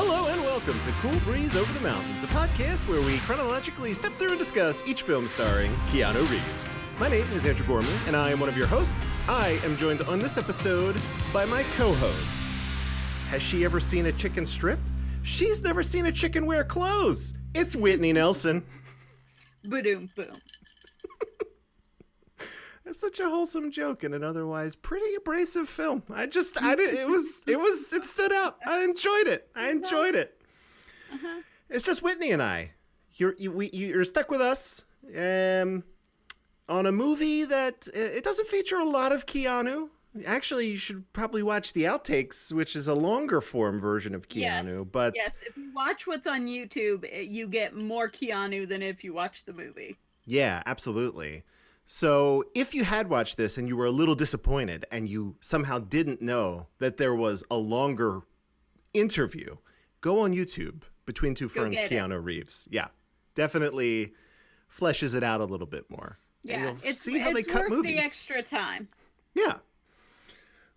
Hello and welcome to Cool Breeze Over the Mountains, a podcast where we chronologically step through and discuss each film starring Keanu Reeves. My name is Andrew Gorman, and I am one of your hosts. I am joined on this episode by my co-host. Has she ever seen a chicken strip? She's never seen a chicken wear clothes. It's Whitney Nelson. Boom, boom. That's such a wholesome joke in an otherwise pretty abrasive film. It stood out. I enjoyed it. It's just Whitney and I. You're stuck with us on a movie that it doesn't feature a lot of Keanu. Actually, you should probably watch the outtakes, which is a longer form version of Keanu. Yes, if you watch what's on YouTube, you get more Keanu than if you watch the movie. Yeah, absolutely. So if you had watched this and you were a little disappointed and you somehow didn't know that there was a longer interview, go on YouTube, Between Two Ferns, Keanu Reeves. Yeah, definitely fleshes it out a little bit more. Yeah, it's worth the extra time. Yeah.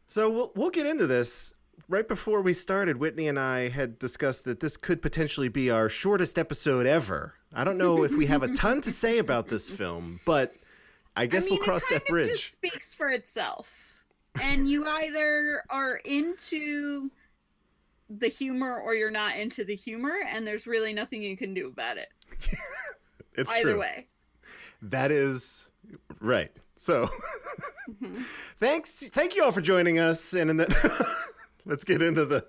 So we'll get into this. Right before we started, Whitney and I had discussed that this could potentially be our shortest episode ever. I don't know if we have a ton to say about this film, but I guess we'll cross that bridge. It just speaks for itself. And you either are into the humor or you're not into the humor, and there's really nothing you can do about it. It's either true. way. That is right. So thank you all for joining us. And let's get into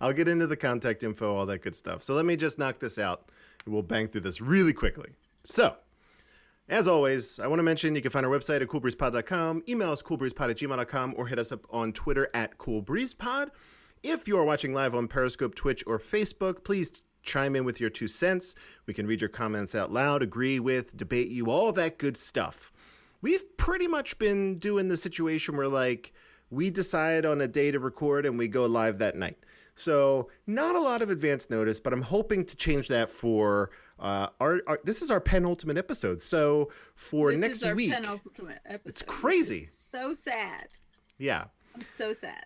I'll get into the contact info, all that good stuff. So let me just knock this out and we'll bang through this really quickly. So, as always, I want to mention you can find our website at coolbreezepod.com, email us coolbreezepod@gmail.com, or hit us up on Twitter at coolbreezepod. If you are watching live on Periscope, Twitch, or Facebook, please chime in with your 2 cents. We can read your comments out loud, agree with, debate you, all that good stuff. We've pretty much been doing the situation where, we decide on a day to record and we go live that night. So not a lot of advance notice, but I'm hoping to change that for this is our penultimate episode. So for next week, penultimate episode. It's crazy. So sad. Yeah. I'm so sad.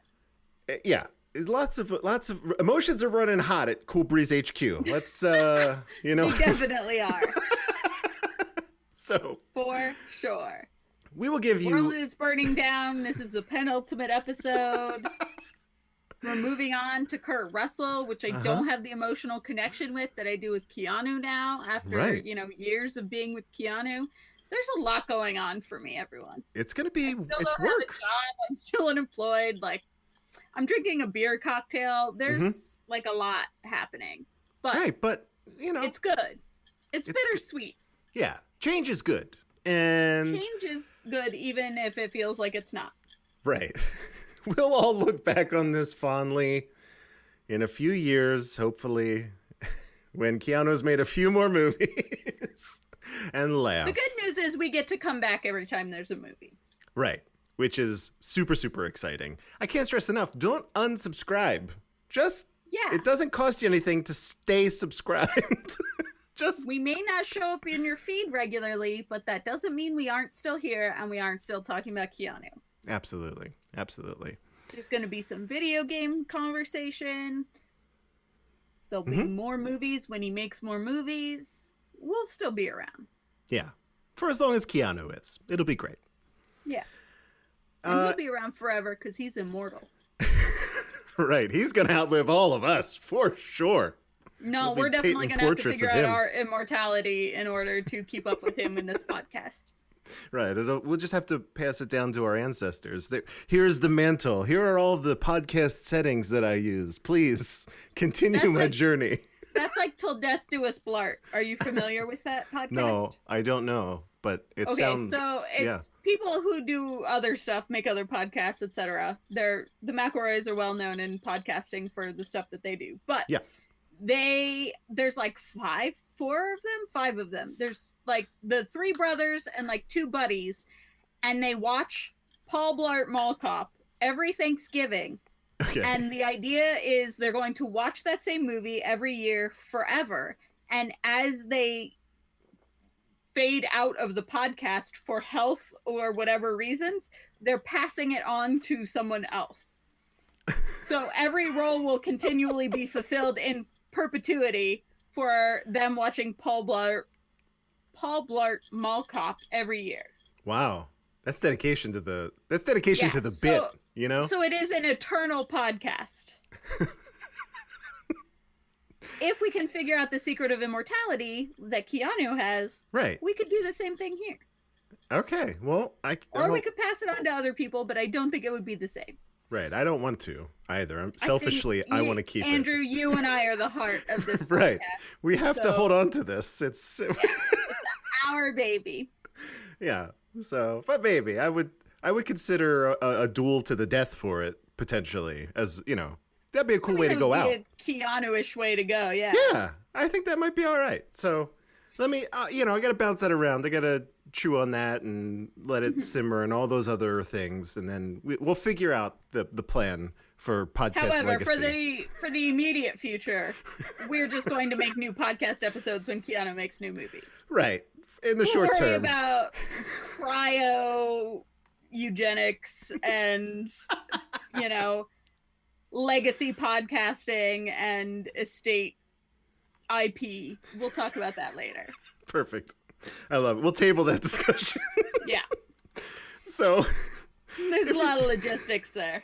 Yeah. Lots of emotions are running hot at Cool Breeze HQ. Let's They definitely are. So for sure. We will give you... World is burning down. This is the penultimate episode. We're moving on to Kurt Russell, which I don't have the emotional connection with that I do with Keanu now after, years of being with Keanu. There's a lot going on for me, everyone. It's going to be... It's work. Have a job. I'm still unemployed. I'm drinking a beer cocktail. There's, a lot happening. But, right, but, it's good. It's bittersweet. Yeah. Change is good. And change is good even if it feels like it's not. Right. We'll all look back on this fondly in a few years, hopefully, when Keanu's made a few more movies and laugh. The good news is we get to come back every time there's a movie. Right. Which is super, super exciting. I can't stress enough. Don't unsubscribe. It doesn't cost you anything to stay subscribed. We may not show up in your feed regularly, but that doesn't mean we aren't still here and we aren't still talking about Keanu. Absolutely. There's going to be some video game conversation. There'll be more movies when he makes more movies. We'll still be around. Yeah. For as long as Keanu is. It'll be great. Yeah. And he'll be around forever because he's immortal. Right. He's going to outlive all of us, for sure. No, we're definitely going to have to figure out our immortality in order to keep up with him in this podcast. Right. We'll just have to pass it down to our ancestors. Here's the mantle. Here are all the podcast settings that I use. Please continue my journey. That's like Till Death Do Us Blart. Are you familiar with that podcast? No, I don't know, but it sounds... Okay, so it's people who do other stuff, make other podcasts, etc. The McElroys are well known in podcasting for the stuff that they do. But there's five of them. There's the 3 brothers and 2 buddies, and they watch Paul Blart Mall Cop every Thanksgiving. Okay. And the idea is they're going to watch that same movie every year forever. And as they fade out of the podcast for health or whatever reasons, they're passing it on to someone else. So every role will continually be fulfilled in perpetuity for them watching Paul Blart Mall Cop every year. Wow. That's dedication to the bit, you know? So it is an eternal podcast. If we can figure out the secret of immortality that Keanu has, right, we could do the same thing here. Okay, well, we could pass it on to other people, but I don't think it would be the same. Right, I don't want to either. Selfishly, I want to keep Andrew, you and I are the heart of this podcast. Right, we have to hold on to this. It's our baby. Yeah. So, but maybe I would consider a duel to the death for it potentially, as you know. That'd be a cool way to go out. A Keanu-ish way to go, yeah. Yeah, I think that might be all right. So let me, I got to bounce that around. I got to chew on that and let it simmer and all those other things, and then we'll figure out the plan for podcast legacy. For the immediate future, we're just going to make new podcast episodes when Keanu makes new movies. Right. In the short term. Worry about cryo eugenics and legacy podcasting and estate IP. We'll talk about that later. Perfect. I love it. We'll table that discussion. Yeah. So there's a lot of logistics there.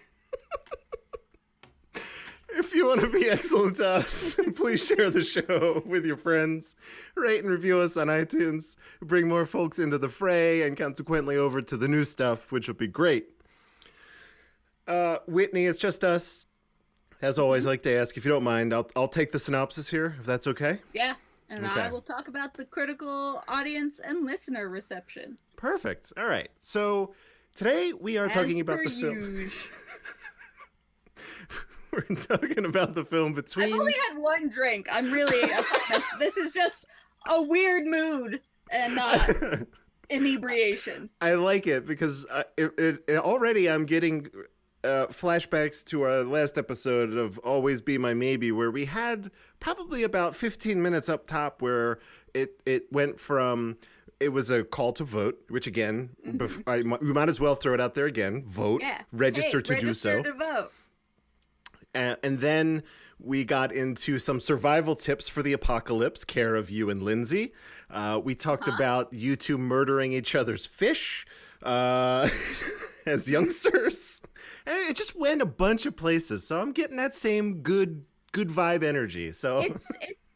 If you want to be excellent to us, please share the show with your friends. Rate and review us on iTunes. Bring more folks into the fray and consequently over to the new stuff, which will be great. Whitney, it's just us. As always, I like to ask, if you don't mind, I'll take the synopsis here, if that's okay. Yeah, and okay. I will talk about the critical audience and listener reception. Perfect. All right. So today we are talking about the film. We're talking about the film Between. I've only had one drink. I'm really. This is just a weird mood and not inebriation. I like it because already I'm getting flashbacks to our last episode of Always Be My Maybe, where we had probably about 15 minutes up top where it went from, it was a call to vote, which again, we might as well throw it out there again. Vote, register to do so. Register to vote. And then we got into some survival tips for the apocalypse, care of you and Lindsay. We talked about you two murdering each other's fish as youngsters. And it just went a bunch of places. So I'm getting that same good vibe energy. So it's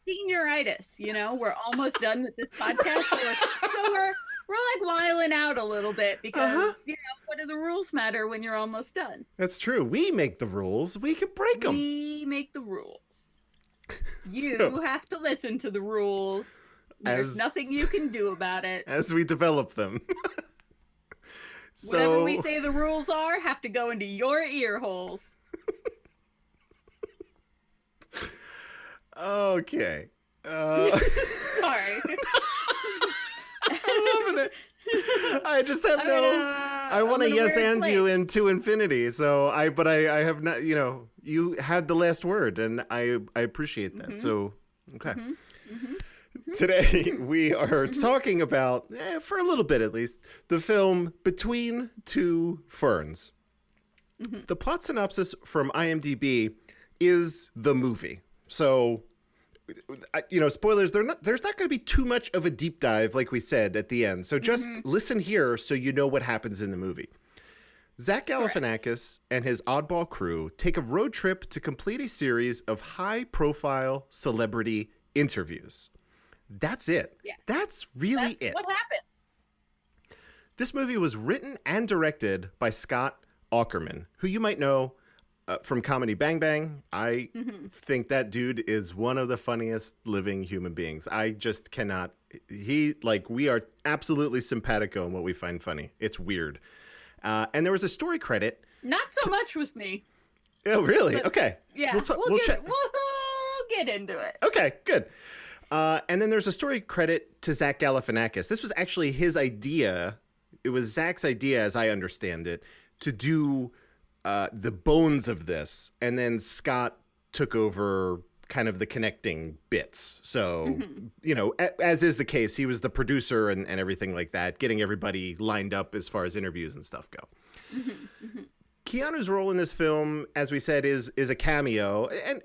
senioritis, we're almost done with this podcast. So we're like whiling out a little bit because, what do the rules matter when you're almost done? That's true. We make the rules. We can break them. We make the rules. You have to listen to the rules. There's nothing you can do about it. As we develop them. Whatever we say the rules are, have to go into your ear holes. Okay. Sorry. I'm loving it. I just have I want to yes and you into infinity. So I have not, you had the last word and I appreciate that. So, okay. Today we are talking about, for a little bit at least, the film Between Two Ferns. The plot synopsis from IMDb is the movie. So, spoilers, there's not going to be too much of a deep dive, like we said at the end. So just listen here so you know what happens in the movie. Zach Galifianakis and his oddball crew take a road trip to complete a series of high-profile celebrity interviews. That's it. Yeah. That's really it. What happens? This movie was written and directed by Scott Aukerman, who you might know from Comedy Bang Bang. I think that dude is one of the funniest living human beings. I just cannot. We are absolutely simpatico in what we find funny. It's weird. And there was a story credit. Not so much with me. Oh, really? But, okay. Yeah. We'll get into it. Okay, good. And then there's a story credit to Zach Galifianakis. This was actually his idea. It was Zach's idea, as I understand it, to do the bones of this, and then Scott took over kind of the connecting bits. So, as is the case, he was the producer and everything like that, getting everybody lined up as far as interviews and stuff go. Keanu's role in this film, as we said, is a cameo, and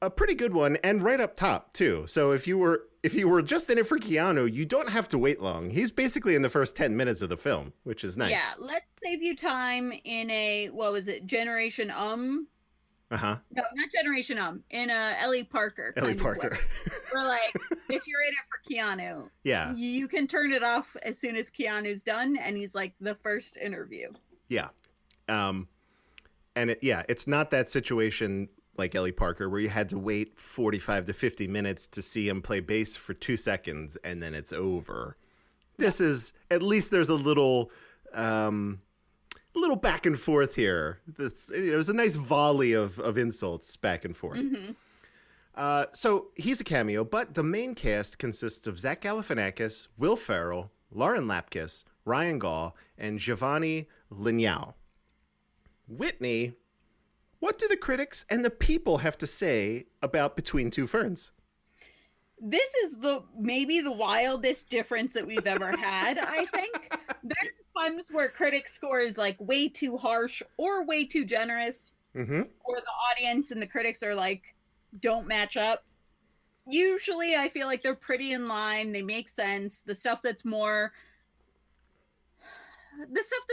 a pretty good one, and right up top too. So if you were just in it for Keanu, you don't have to wait long. He's basically in the first 10 minutes of the film, which is nice. Yeah, let's save you time in a, what was it, Generation Uh-huh. No, not Generation in a Ellie Parker. Ellie Parker. Where like, if you're in it for Keanu, yeah, you can turn it off as soon as Keanu's done, and he's like the first interview. Yeah. And it's not that situation like Ellie Parker where you had to wait 45 to 50 minutes to see him play bass for 2 seconds and then it's over. This is, at least there's a little back and forth here. It was a nice volley of insults back and forth. Mm-hmm. So he's a cameo, but the main cast consists of Zach Galifianakis, Will Ferrell, Lauren Lapkus, Ryan Gaul, and Giovanni Lignao. Whitney, what do the critics and the people have to say about Between Two Ferns? This is maybe the wildest difference that we've ever had, I think. There's times where critic score is like way too harsh or way too generous, mm-hmm. or the audience and the critics are like, don't match up. Usually I feel like they're pretty in line. They make sense. The stuff that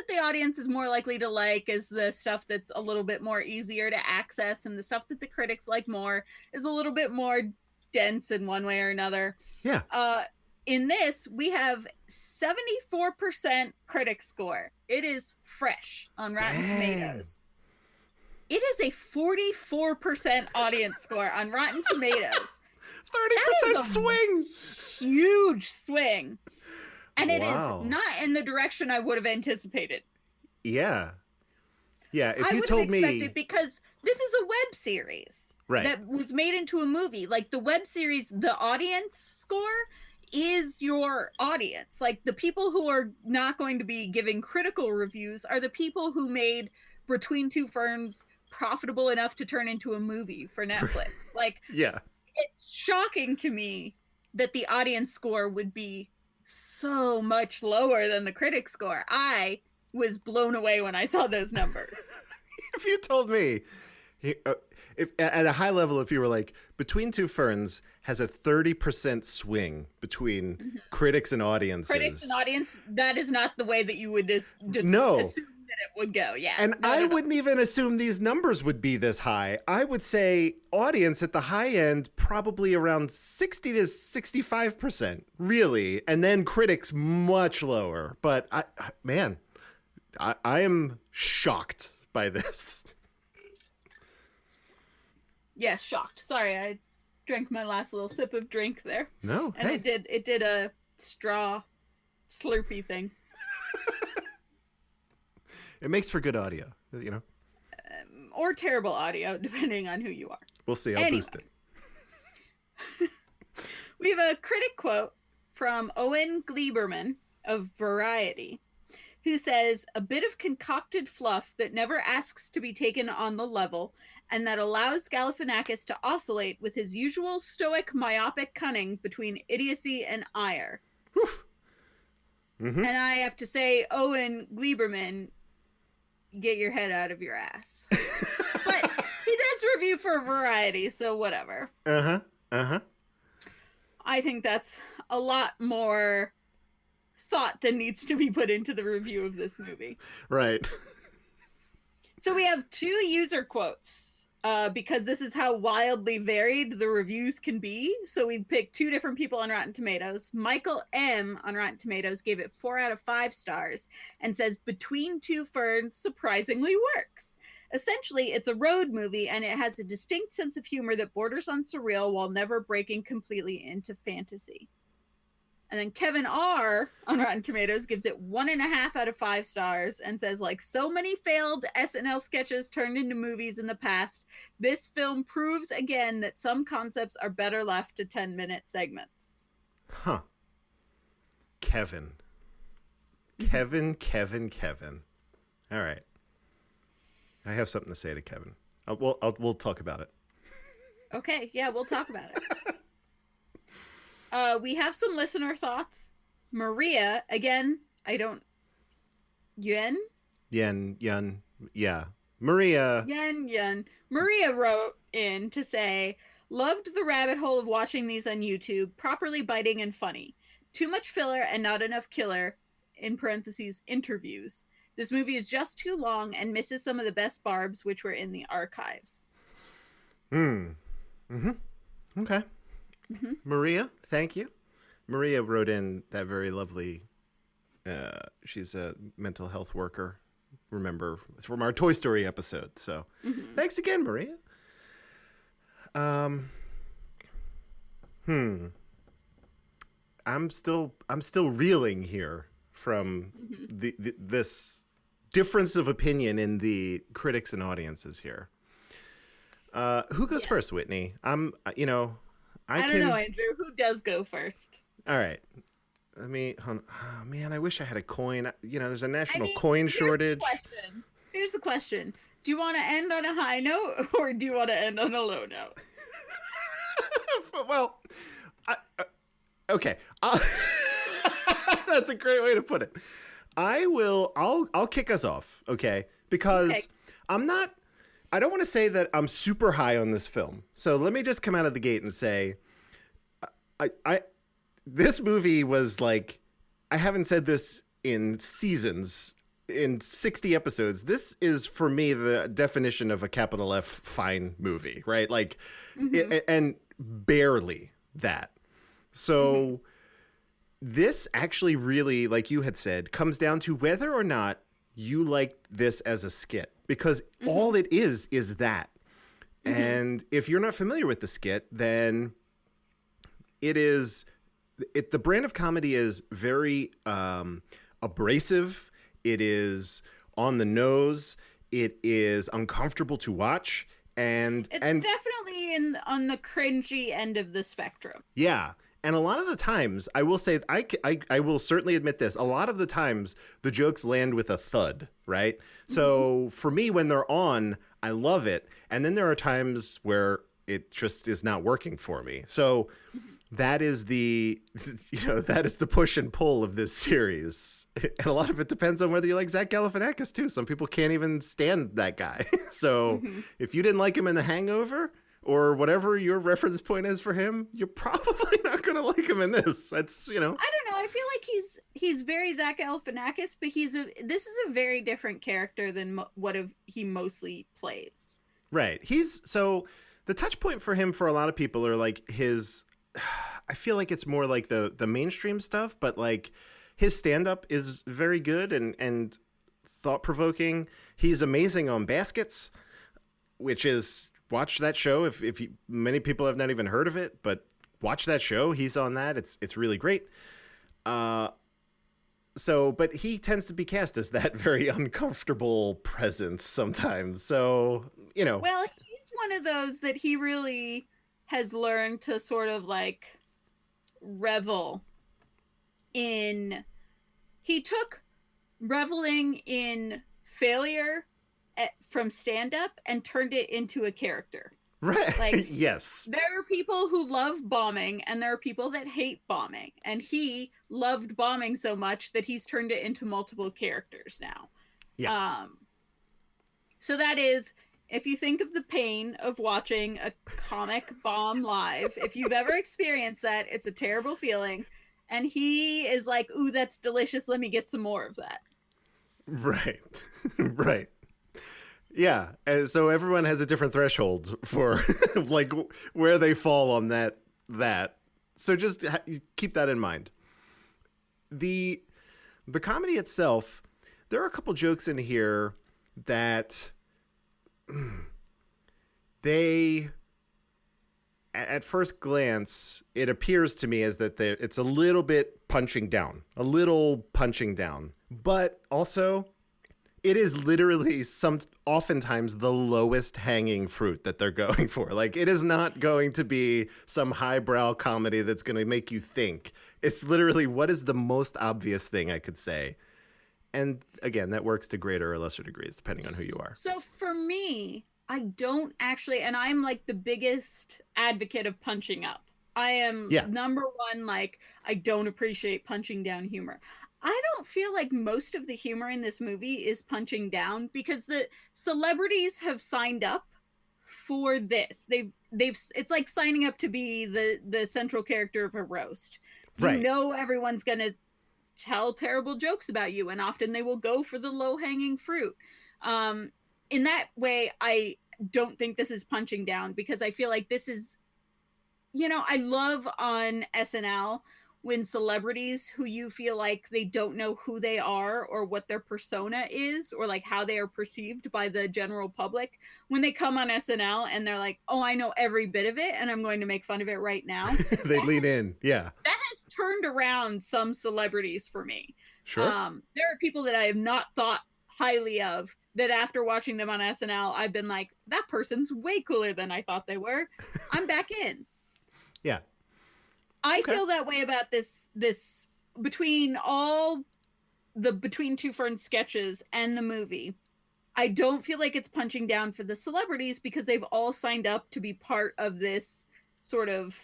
the audience is more likely to like is the stuff that's a little bit more easier to access, and the stuff that the critics like more is a little bit more dense in one way or another. Yeah. In this, we have 74% critic score. It is fresh on Rotten Tomatoes. It is a 44% audience score on Rotten Tomatoes. 30% swing. Huge swing. And it Wow. is not in the direction I would have anticipated. Yeah. Yeah, if I you would told have me... expected, because this is a web series that was made into a movie. Like, the web series, the audience score is your audience. Like, the people who are not going to be giving critical reviews are the people who made Between Two Ferns profitable enough to turn into a movie for Netflix. Like, yeah, it's shocking to me that the audience score would be so much lower than the critic score. I was blown away when I saw those numbers. If you told me, if at a high level, if you were like, Between Two Ferns has a 30% swing between Mm-hmm. critics and audiences. Critics and audience, that is not the way that you would No. assume that it would go. Yeah. And I wouldn't even assume these numbers would be this high. I would say audience at the high end, probably around 60 to 65%, really. And then critics much lower. But I am shocked by this. Yeah, shocked. Sorry, I drank my last little sip of drink there. No, and it did a straw slurpy thing. It makes for good audio, you know. Or terrible audio, depending on who you are. We'll see. I'll boost it. We have a critic quote from Owen Gleiberman of Variety, who says, "A bit of concocted fluff that never asks to be taken on the level, and that allows Galifianakis to oscillate with his usual stoic, myopic cunning between idiocy and ire." Mm-hmm. And I have to say, Owen Gleiberman, get your head out of your ass. But he does review for Variety, so whatever. I think that's a lot more thought than needs to be put into the review of this movie. Right. So we have 2 user quotes, because this is how wildly varied the reviews can be. So we picked 2 different people on Rotten Tomatoes. Michael M. on Rotten Tomatoes gave it 4 out of 5 stars and says, "Between Two Ferns surprisingly works. Essentially, it's a road movie, and it has a distinct sense of humor that borders on surreal while never breaking completely into fantasy." And then Kevin R. on Rotten Tomatoes gives it 1.5 out of 5 stars and says, "Like so many failed SNL sketches turned into movies in the past, this film proves again that some concepts are better left to 10-minute segments." Huh. Kevin. All right. I have something to say to Kevin. We'll talk about it. Okay, yeah, we'll talk about it. We have some listener thoughts. Maria, again, Yen, yeah. Maria. Yen. Maria wrote in to say, loved the rabbit hole of watching these on YouTube, properly biting and funny. Too much filler and not enough killer, in parentheses, interviews. This movie is just too long and misses some of the best barbs, which were in the archives. Okay. Maria, thank you. Maria wrote in that very lovely, she's a mental health worker. Remember, it's from our Toy Story episode. So thanks again, Maria. I'm still reeling here from this difference of opinion in the critics and audiences here. Who goes first, Whitney? I don't know, Andrew. Who does go first? All right. Let me. Oh, man, I wish I had a coin. There's a national coin shortage. Here's the question. Do you want to end on a high note or do you want to end on a low note? Well, okay. That's a great way to put it. I'll kick us off, okay? Because I don't want to say that I'm super high on this film. So let me just come out of the gate and say, this movie was like, I haven't said this in seasons, in 60 episodes. This is, for me, the definition of a capital F fine movie, right? Like, and barely that. So this actually really, like you had said, comes down to whether or not you like this as a skit. Because all it is that. And if you're not familiar with the skit, then the brand of comedy is very abrasive. It is on the nose. It is uncomfortable to watch. And definitely on the cringy end of the spectrum. Yeah. And a lot of the times, I will say, I will certainly admit this, a lot of the times the jokes land with a thud, right? So for me, when they're on, I love it. And then there are times where it just is not working for me. So that is the push and pull of this series. And a lot of it depends on whether you like Zach Galifianakis too. Some people can't even stand that guy. So if you didn't like him in The Hangover, or whatever your reference point is for him, you're probably not going to like him in this. That's, I don't know. I feel like he's very Zach Galifianakis, but this is a very different character than what he mostly plays. Right. So the touch point for him for a lot of people are like I feel like it's more like the mainstream stuff, but like his stand-up is very good and thought-provoking. He's amazing on Baskets, which is... Watch that show many people have not even heard of it, but watch that show. He's on that. It's really great. But he tends to be cast as that very uncomfortable presence sometimes. So, Well, he's one of those that he really has learned to sort of like revel in. He took reveling in failure from stand-up and turned it into a character. Right. Like, yes. There are people who love bombing and there are people that hate bombing. And he loved bombing so much that he's turned it into multiple characters now. Yeah. So that is, if you think of the pain of watching a comic bomb live, if you've ever experienced that, it's a terrible feeling. And he is like, ooh, that's delicious. Let me get some more of that. Right. Right. Yeah, and so everyone has a different threshold for like where they fall on that. So just keep that in mind. The comedy itself, there are a couple jokes in here that they, at first glance, it appears to me as that it's a little punching down, but also it is literally oftentimes the lowest hanging fruit that they're going for. Like, it is not going to be some highbrow comedy that's going to make you think. It's literally, what is the most obvious thing I could say? And again, that works to greater or lesser degrees, depending on who you are. So for me, I don't actually, and I'm like the biggest advocate of punching up. I am number one, like, I don't appreciate punching down humor. I don't feel like most of the humor in this movie is punching down because the celebrities have signed up for this. They've it's like signing up to be the central character of a roast. You Right. know everyone's going to tell terrible jokes about you, and often they will go for the low-hanging fruit. In that way, I don't think this is punching down because I feel like this is, I love on SNL when celebrities who you feel like they don't know who they are or what their persona is or like how they are perceived by the general public, when they come on SNL and they're like, oh, I know every bit of it and I'm going to make fun of it right now. They lean in. Yeah. That has turned around some celebrities for me. Sure. There are people that I have not thought highly of that after watching them on SNL, I've been like, that person's way cooler than I thought they were. I'm back in. Yeah. I feel that way about this between Two Ferns sketches and the movie. I don't feel like it's punching down for the celebrities because they've all signed up to be part of this sort of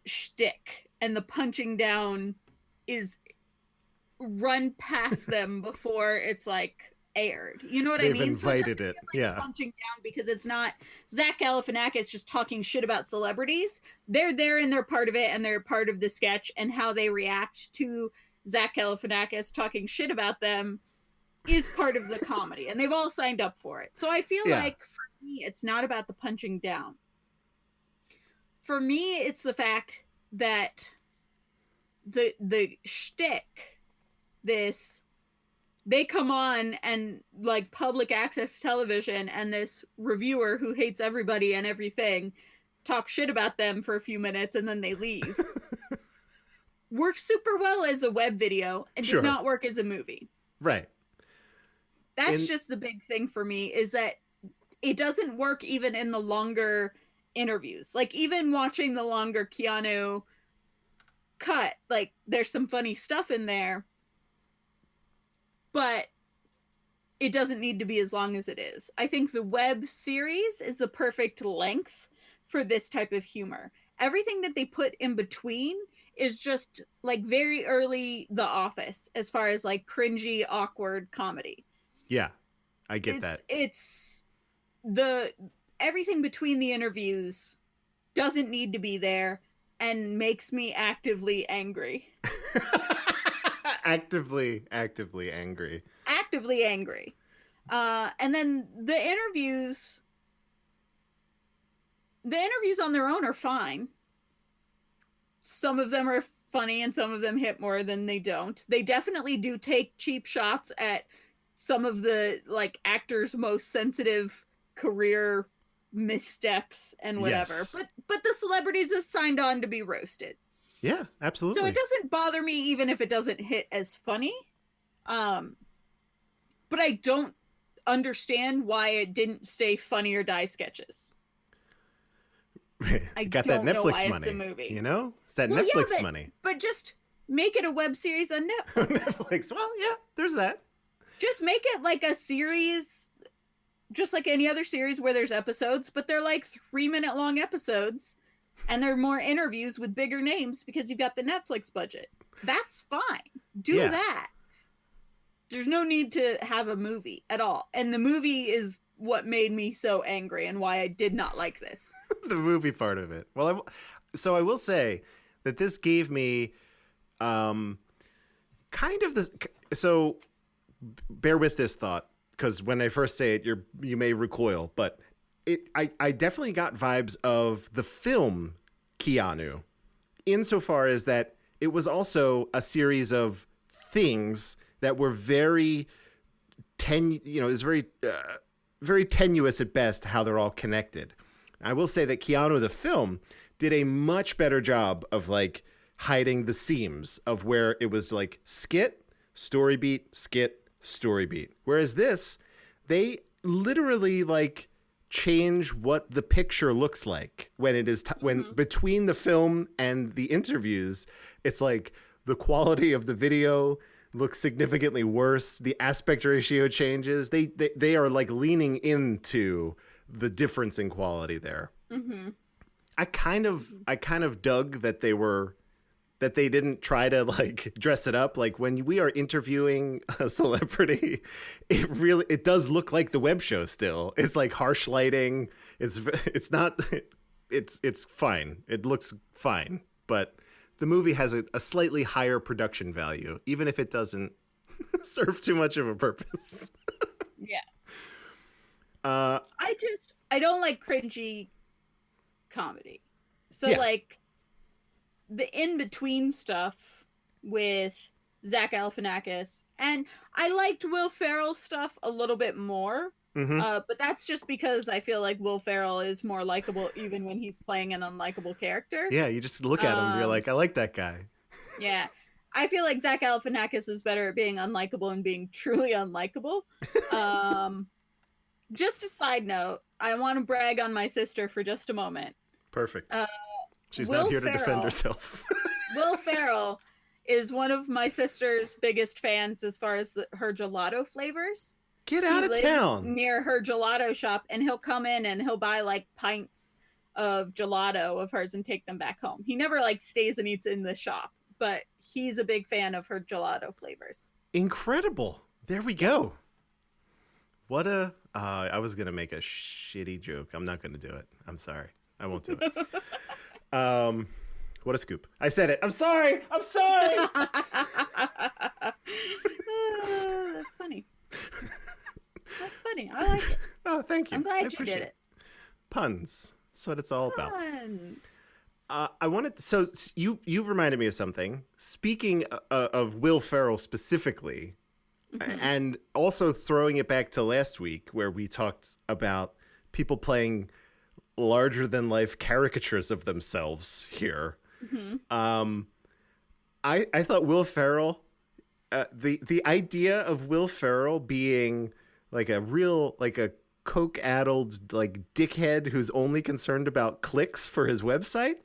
shtick, and the punching down is run past them before it's like aired. You know what I mean? They've invited it. Yeah. Punching down because it's not Zach Galifianakis just talking shit about celebrities. They're there and they're part of it, and they're part of the sketch, and how they react to Zach Galifianakis talking shit about them is part of the comedy, and they've all signed up for it. So I feel like for me, it's not about the punching down. For me, it's the fact that the shtick, they come on and like public access television, and this reviewer who hates everybody and everything talk shit about them for a few minutes and then they leave. Works super well as a web video and does not work as a movie. Right. That's just the big thing for me, is that it doesn't work even in the longer interviews. Like even watching the longer Keanu cut, like there's some funny stuff in there, but it doesn't need to be as long as it is. I think the web series is the perfect length for this type of humor. Everything that they put in between is just like very early The Office, as far as like cringy, awkward comedy. Yeah, I get that. It's everything between the interviews doesn't need to be there and makes me actively angry. Actively angry. Actively angry. And then the interviews on their own are fine. Some of them are funny and some of them hit more than they don't. They definitely do take cheap shots at some of the like actors' most sensitive career missteps and whatever. Yes. But the celebrities have signed on to be roasted. Yeah, absolutely. So it doesn't bother me even if it doesn't hit as funny. But I don't understand why it didn't stay Funny or Die sketches. I got that Netflix money. It's a movie. You know? It's that Netflix money. But just make it a web series on Netflix. Netflix. Well, yeah, there's that. Just make it like a series, just like any other series where there's episodes, but they're like 3-minute long episodes, and they're more interviews with bigger names because you've got the Netflix budget. That's fine. Do that. There's no need to have a movie at all. And the movie is what made me so angry and why I did not like this. The movie part of it. Well, so I will say that this gave me kind of this. So bear with this thought, because when I first say it, you may recoil, but I definitely got vibes of the film Keanu, insofar as that it was also a series of things that were very very tenuous at best how they're all connected. I will say that Keanu the film did a much better job of like hiding the seams of where it was like skit, story beat, skit, story beat. Whereas this, they literally like change what the picture looks like when it is when between the film and the interviews. It's like the quality of the video looks significantly worse. The aspect ratio changes. They are like leaning into the difference in quality there. Mm-hmm. I kind of dug that they were that they didn't try to like dress it up. Like when we are interviewing a celebrity, it does look like the web show still. It's like harsh lighting. It's fine. It looks fine, but the movie has a slightly higher production value, even if it doesn't serve too much of a purpose. Yeah. I don't like cringy comedy. So like the in-between stuff with Zach Galifianakis, and I liked Will Ferrell stuff a little bit more. But that's just because I feel like Will Ferrell is more likable even when he's playing an unlikable character. Yeah, you just look at him and you're like, I like that guy. Yeah. I feel like Zach Galifianakis is better at being unlikable and being truly unlikable. Just a side note, I want to brag on my sister for just a moment. Perfect. She's not here to defend herself. Will Ferrell is one of my sister's biggest fans as far as her gelato flavors. Get out of town. Near her gelato shop, and he'll come in and he'll buy like pints of gelato of hers and take them back home. He never like stays and eats in the shop, but he's a big fan of her gelato flavors. Incredible. There we go. What a I was gonna make a shitty joke. I'm not gonna do it. I'm sorry. I won't do it. What a scoop. I said it. I'm sorry. That's funny. That's funny. I like it. Oh, thank you. I'm glad you did it. Puns. That's what it's all about. Puns. I wanted. So you reminded me of something. Speaking of Will Ferrell specifically, and also throwing it back to last week where we talked about people playing larger than life caricatures of themselves here. I thought Will Ferrell, the idea of Will Ferrell being like a real, like a coke-addled, like dickhead who's only concerned about clicks for his website.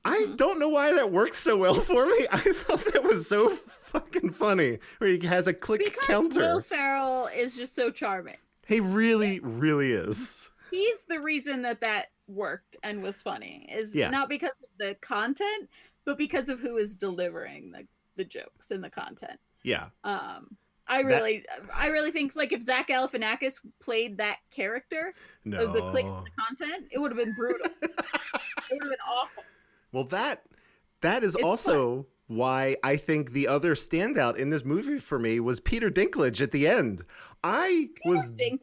I don't know why that works so well for me. I thought that was so fucking funny, where he has a click counter. Will Ferrell is just so charming. He really, really is. He's the reason that worked and was funny. Is not because of the content, but because of who is delivering the jokes and the content. Yeah. I really think like if Zach Galifianakis played that character of the clicks and the content, it would have been brutal. It would have been awful. Well, that is it's also fun. Why I think the other standout in this movie for me was Peter Dinklage at the end. Dinklage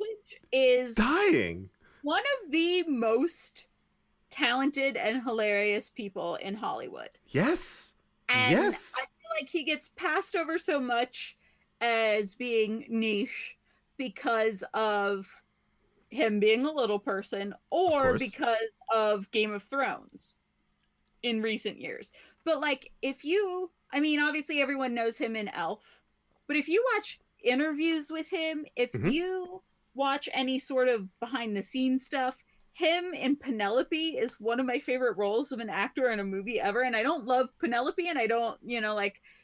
is dying. One of the most talented and hilarious people in Hollywood. Yes. And yes. I feel like he gets passed over so much as being niche because of him being a little person or because of Game of Thrones in recent years. But like obviously everyone knows him in Elf, but if you watch interviews with him, if you watch any sort of behind the scenes stuff, him in Penelope is one of my favorite roles of an actor in a movie ever. And I don't love Penelope, and I don't,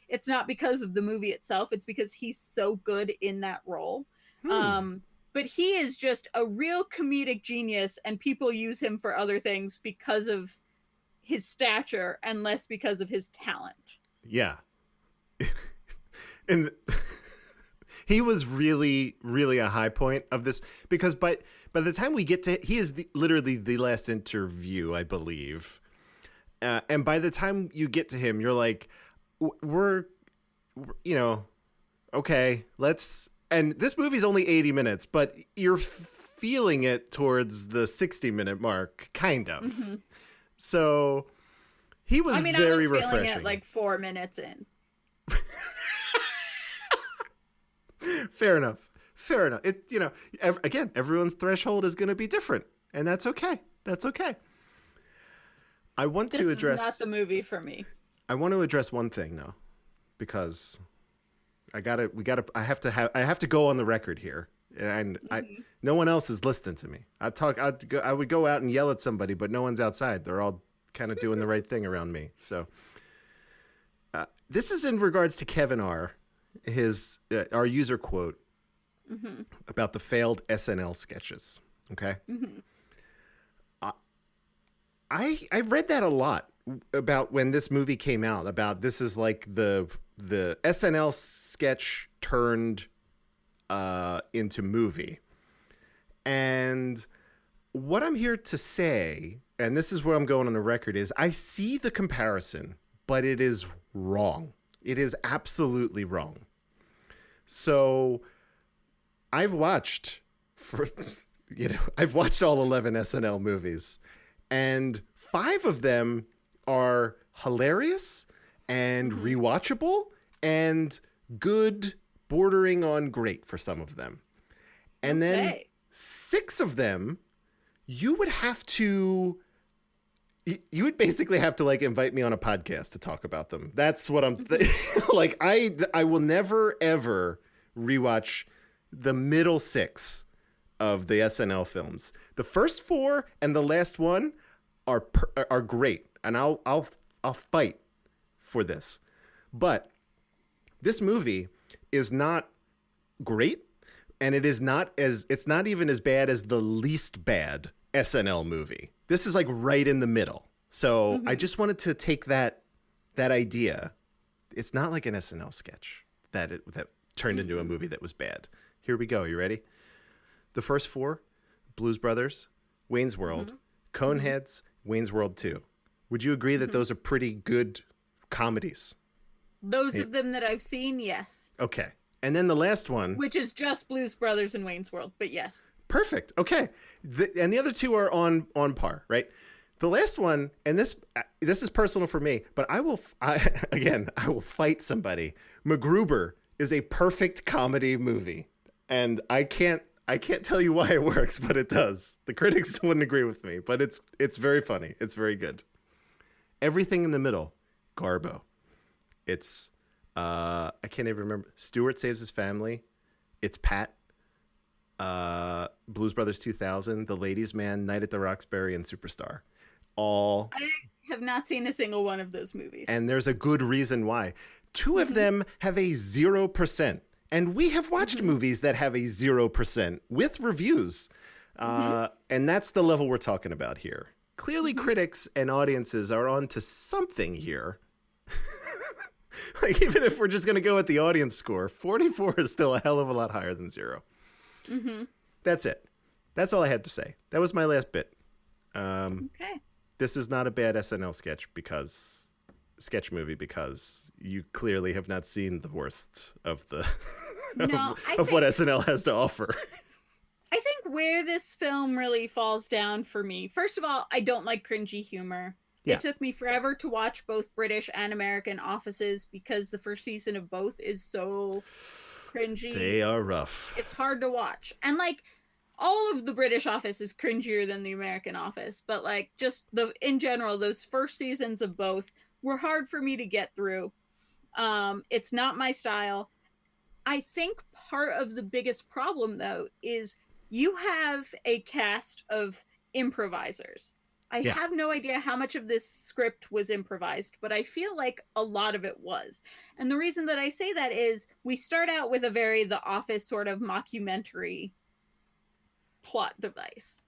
it's not because of the movie itself. It's because he's so good in that role. But he is just a real comedic genius, and people use him for other things because of his stature and less because of his talent. Yeah. And he was really, really a high point of this, because by the time we get to, he is literally the last interview, I believe. And by the time you get to him, you're like, we're okay, let's, and this movie's only 80 minutes, but you're feeling it towards the 60-minute mark, kind of. So he was very refreshing. I was feeling it like 4 minutes in. Fair enough. It, again, everyone's threshold is going to be different, and that's okay. I want to address. This is not the movie for me. I want to address one thing though, because I have to go on the record here, and no one else is listening to me. I would go out and yell at somebody, but no one's outside. They're all kind of doing the right thing around me. So this is in regards to Kevin R. Our user quote about the failed SNL sketches. Okay. I read that a lot when this movie came out, about this is like the SNL sketch turned into movie. And what I'm here to say, and this is where I'm going on the record, is I see the comparison, but it is wrong. It is absolutely wrong. So I've watched all 11 SNL movies, and 5 of them are hilarious and rewatchable and good, bordering on great for some of them. And then 6 of them, you would basically have to like invite me on a podcast to talk about them. That's what I'm like. I will never ever rewatch the middle 6 of the SNL films. The first 4 and the last one are great, and I'll fight for this. But this movie is not great, and it's not even as bad as the least bad SNL movie. This is like right in the middle. So I just wanted to take that idea. It's not like an SNL sketch that turned into a movie that was bad. Here we go. You ready? The first 4, Blues Brothers, Wayne's World, Coneheads, Wayne's World 2. Would you agree that those are pretty good comedies? Those of them that I've seen, yes. Okay. And then the last one, which is just Blues Brothers and Wayne's World, but yes. Perfect. Okay. And the other 2 are on par, right? The last one, and this is personal for me, but I will fight somebody. MacGruber is a perfect comedy movie, and I can't tell you why it works, but it does. The critics wouldn't agree with me, but it's very funny. It's very good. Everything in the middle, Garbo. It's I can't even remember. Stewart Saves His Family. It's Pat. Blues Brothers 2000, The Ladies' Man, Night at the Roxbury, and Superstar. I have not seen a single one of those movies. And there's a good reason why. 2 of them have a 0%. And we have watched movies that have a 0% with reviews. And that's the level we're talking about here. Clearly, critics and audiences are onto something here. Like, even if we're just going to go with the audience score, 44 is still a hell of a lot higher than 0. That's it. That's all I had to say. That was my last bit. Okay. This is not a bad SNL sketch movie because you clearly have not seen the worst of the of what SNL has to offer. I think where this film really falls down for me, first of all, I don't like cringy humor. Yeah. It took me forever to watch both British and American Offices because the first season of both is so cringy. They are rough. It's hard to watch. And like all of the British Office is cringier than the American Office, but like just in general, those first seasons of both were hard for me to get through. It's not my style. I think part of the biggest problem though is you have a cast of improvisers. I have no idea how much of this script was improvised, but I feel like a lot of it was. And the reason that I say that is we start out with a very The Office sort of mockumentary plot device.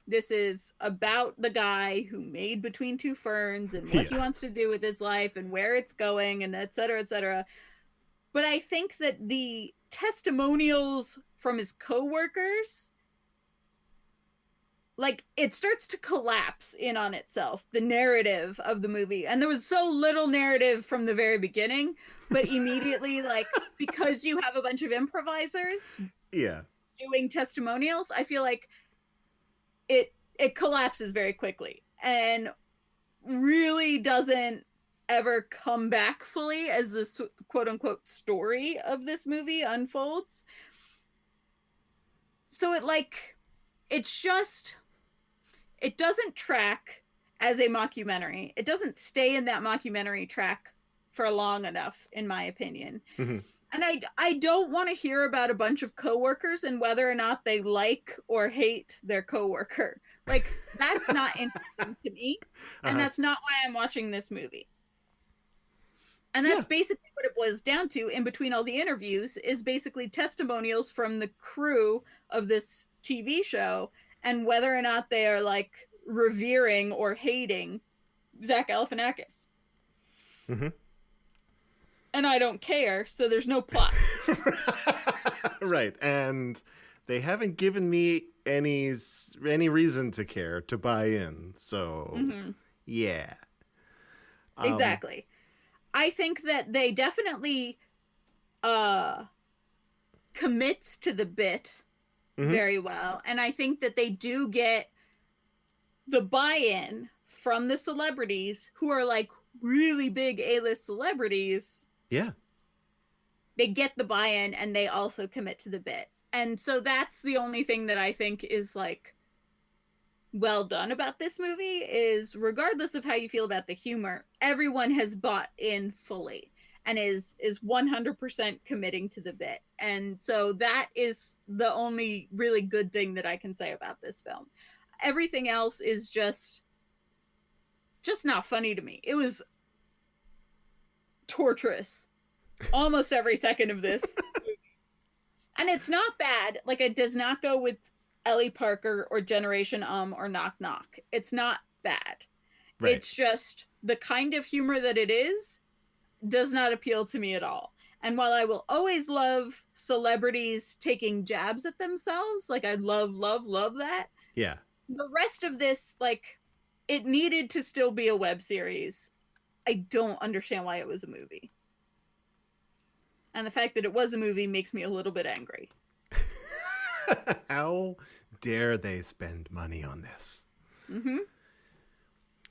This is about the guy who made Between Two Ferns and what he wants to do with his life and where it's going and et cetera, et cetera. But I think that the testimonials from his coworkers, like, it starts to collapse in on itself, the narrative of the movie. And there was so little narrative from the very beginning, but immediately, like, because you have a bunch of improvisers doing testimonials, I feel like it collapses very quickly and really doesn't ever come back fully as the quote-unquote story of this movie unfolds. So it doesn't track as a mockumentary. It doesn't stay in that mockumentary track for long enough, in my opinion. And I don't want to hear about a bunch of coworkers and whether or not they like or hate their coworker. Like, that's not interesting to me. And that's not why I'm watching this movie. And that's basically what it boils down to in between all the interviews, is basically testimonials from the crew of this TV show and whether or not they are like revering or hating Zach Galifianakis. Mm-hmm. And I don't care, so there's no plot. Right, and they haven't given me any reason to care, to buy in, so yeah. Exactly. I think that they definitely commits to the bit very well, and I think that they do get the buy-in from the celebrities who are like really big A-list celebrities. Yeah. They get the buy-in and they also commit to the bit. And so that's the only thing that I think is like well done about this movie, is regardless of how you feel about the humor, everyone has bought in fully and is 100% committing to the bit. And so that is the only really good thing that I can say about this film. Everything else is just not funny to me. It was torturous almost every second of this movie. And it's not bad. Like, it does not go with Ellie Parker or Generation or Knock Knock. It's not bad. Right. It's just the kind of humor that it is does not appeal to me at all. And while I will always love celebrities taking jabs at themselves, like I love that. Yeah. The rest of this, like, it needed to still be a web series. I don't understand why it was a movie. And the fact that it was a movie makes me a little bit angry. How dare they spend money on this? Mm-hmm.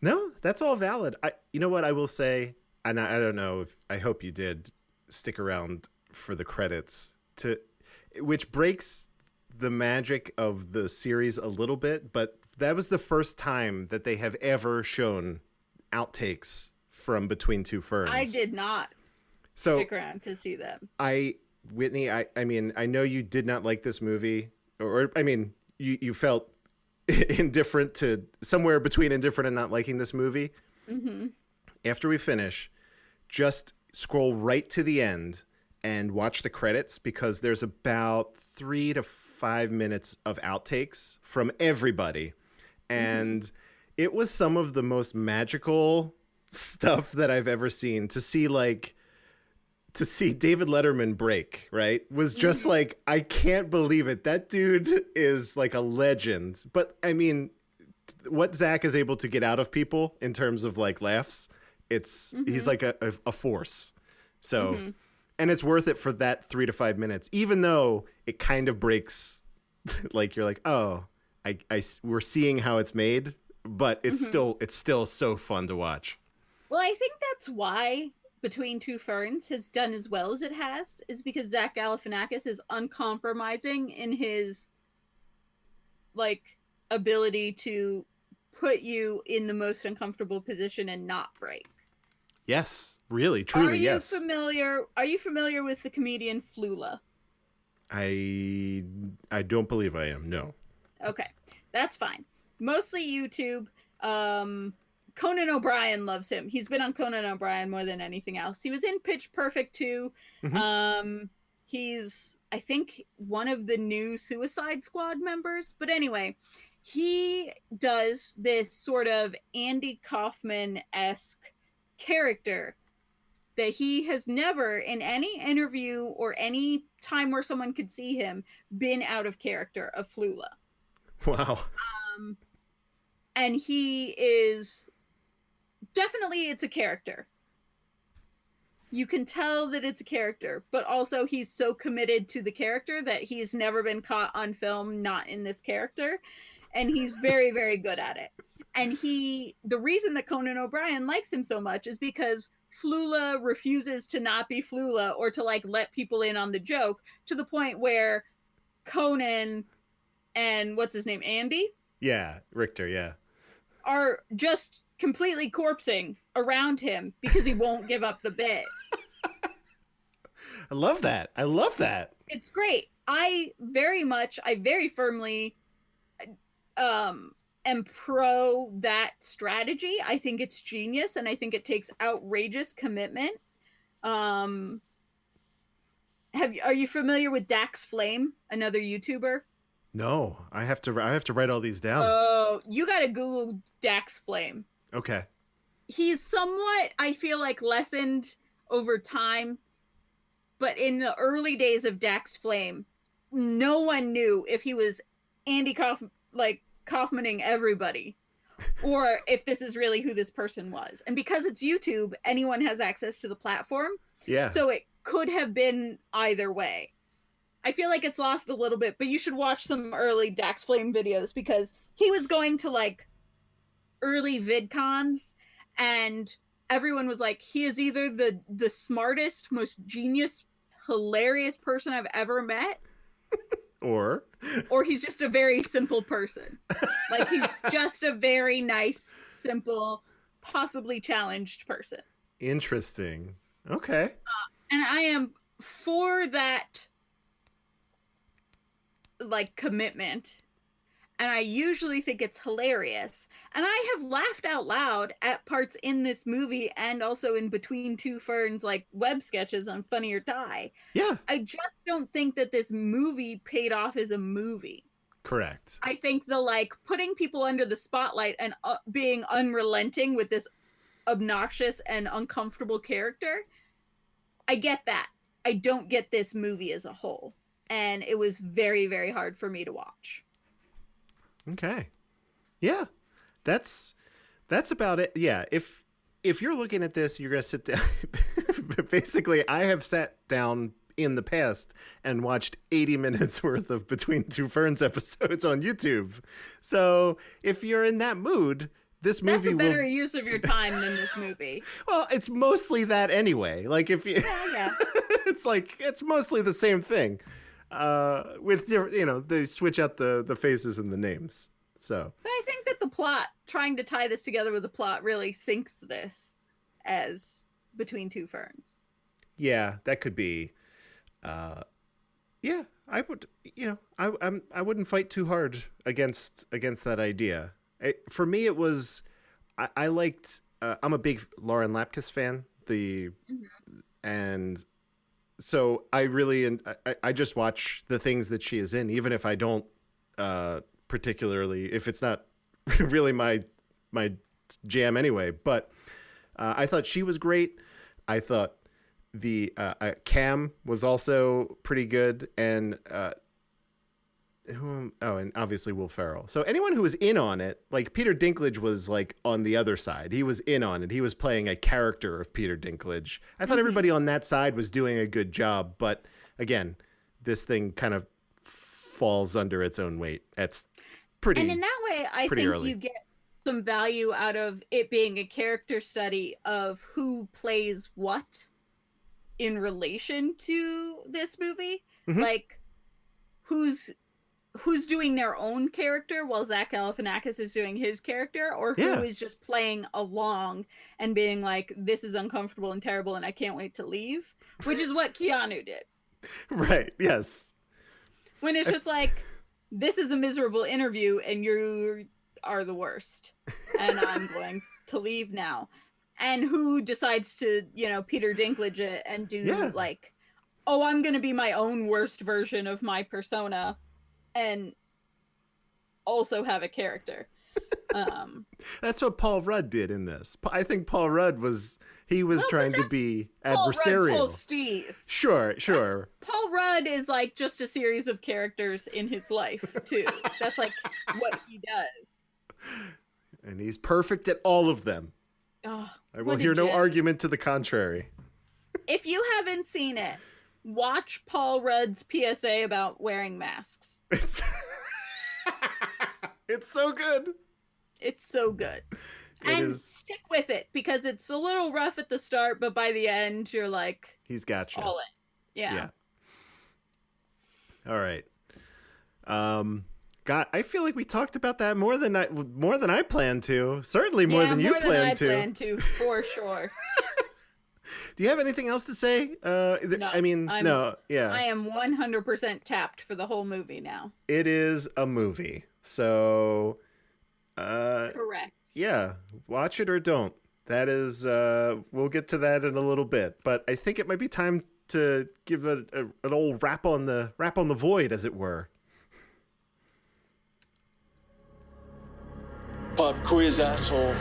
No, that's all valid. You know what I will say, and I don't know if, I hope you did stick around for the credits, which breaks the magic of the series a little bit, but that was the first time that they have ever shown outtakes from Between Two Ferns. I did not stick around to see them. Whitney, I mean, I know you did not like this movie, or I mean, you felt indifferent to, somewhere between indifferent and not liking this movie. Mm-hmm. After we finish, just scroll right to the end and watch the credits, because there's about 3 to 5 minutes of outtakes from everybody. And it was some of the most magical stuff that I've ever seen. To see David Letterman break, right, was just like, I can't believe it. That dude is like a legend. But I mean, what Zach is able to get out of people in terms of like laughs, he's like a force. So, and it's worth it for that 3 to 5 minutes, even though it kind of breaks. Like, you're like, oh, we're seeing how it's made, but it's still so fun to watch. Well, I think that's why Between Two Ferns has done as well as it has, is because Zach Galifianakis is uncompromising in his like ability to put you in the most uncomfortable position and not break. Yes, really, truly, yes. Are you familiar with the comedian Flula? I don't believe I am, no. Okay, that's fine. Mostly YouTube. Conan O'Brien loves him. He's been on Conan O'Brien more than anything else. He was in Pitch Perfect 2. He's, I think, one of the new Suicide Squad members. But anyway, he does this sort of Andy Kaufman-esque character that he has never, in any interview or any time where someone could see him, been out of character of Flula. Wow. And he is definitely, it's a character. You can tell that it's a character, but also he's so committed to the character that he's never been caught on film not in this character. And he's very, very good at it. And the reason that Conan O'Brien likes him so much is because Flula refuses to not be Flula, or to like let people in on the joke, to the point where Conan and what's his name, Andy? Yeah, Richter, yeah. Are just completely corpsing around him because he won't give up the bit. I love that. It's great. I very firmly am pro that strategy. I think it's genius, and I think it takes outrageous commitment. Are you familiar with Dax Flame, another YouTuber? No, I have to write all these down. Oh, you gotta Google Dax Flame. Okay. he's somewhat, I feel like, lessened over time. But in the early days of Dax Flame, no one knew if he was Andy Kaufmaning everybody, or if this is really who this person was. And because it's YouTube, anyone has access to the platform. Yeah. So it could have been either way. I feel like it's lost a little bit, but you should watch some early Dax Flame videos, because he was going to like early VidCons and everyone was like, he is either the smartest, most genius, hilarious person I've ever met, or he's just a very simple person. Like, he's just a very nice, simple, possibly challenged person. Interesting. Okay. And I am for that, like, commitment. And I usually think it's hilarious. And I have laughed out loud at parts in this movie and also in Between Two Ferns, like, web sketches on Funny or Die. Yeah. I just don't think that this movie paid off as a movie. Correct. I think the, like, putting people under the spotlight and being unrelenting with this obnoxious and uncomfortable character, I get that. I don't get this movie as a whole. And it was very, very hard for me to watch. Okay. Yeah. That's about it. Yeah. If you're looking at this, you're going to sit down. Basically, I have sat down in the past and watched 80 minutes worth of Between Two Ferns episodes on YouTube. So if you're in that mood, this movie That's a better use of your time than this movie. Well, it's mostly that anyway. Like, if you, yeah. It's like, it's mostly the same thing. With, you know, they switch out the faces and the names. So, but I think that the plot, trying to tie this together with the plot, really sinks this as Between Two Ferns. Yeah, that could be. Yeah, I would. You know, I wouldn't fight too hard against that idea. For me, it was. I liked. I'm a big Lauren Lapkus fan. And. So I really, I just watch the things that she is in, even if I don't particularly, if it's not really my jam anyway. But I thought she was great. I thought the Cam was also pretty good, and and obviously Will Ferrell. So anyone who was in on it, like Peter Dinklage was like on the other side. He was in on it. He was playing a character of Peter Dinklage. I thought everybody on that side was doing a good job. But again, this thing kind of falls under its own weight. It's pretty. And in that way, I think early. You get some value out of it being a character study of who plays what in relation to this movie. Mm-hmm. Like, who's doing their own character while Zach Galifianakis is doing his character, or who is just playing along and being like, this is uncomfortable and terrible and I can't wait to leave, which is what Keanu did. Right, yes. When it's just like, this is a miserable interview and you are the worst and I'm going to leave now. And who decides to, you know, Peter Dinklage it and do like, oh, I'm going to be my own worst version of my persona and also have a character. That's what Paul Rudd did in this. I think Paul Rudd was trying to be adversarial. Paul Rudd's whole Sure. Paul Rudd is like just a series of characters in his life too. That's like what he does. And he's perfect at all of them. Oh, I will hear no argument to the contrary. If you haven't seen it, watch Paul Rudd's PSA about wearing masks. It's so good. It's so good. And stick with it, because it's a little rough at the start, but by the end, you're like... He's got you. All in. Yeah. All right. God, I feel like we talked about that more than I planned to. Certainly more than you planned to. More than I planned to, for sure. Do you have anything else to say? No, I mean, no. Yeah. I am 100% tapped for the whole movie now. It is a movie. So... Correct. Yeah. Watch it or don't. That is... we'll get to that in a little bit. But I think it might be time to give an old rap on the void, as it were. Pop quiz, asshole.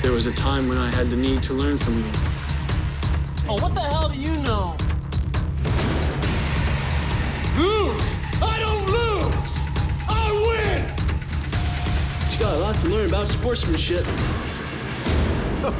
There was a time when I had the need to learn from you. Oh, what the hell do you know? Lose! I don't lose! I win! You got a lot to learn about sportsmanship.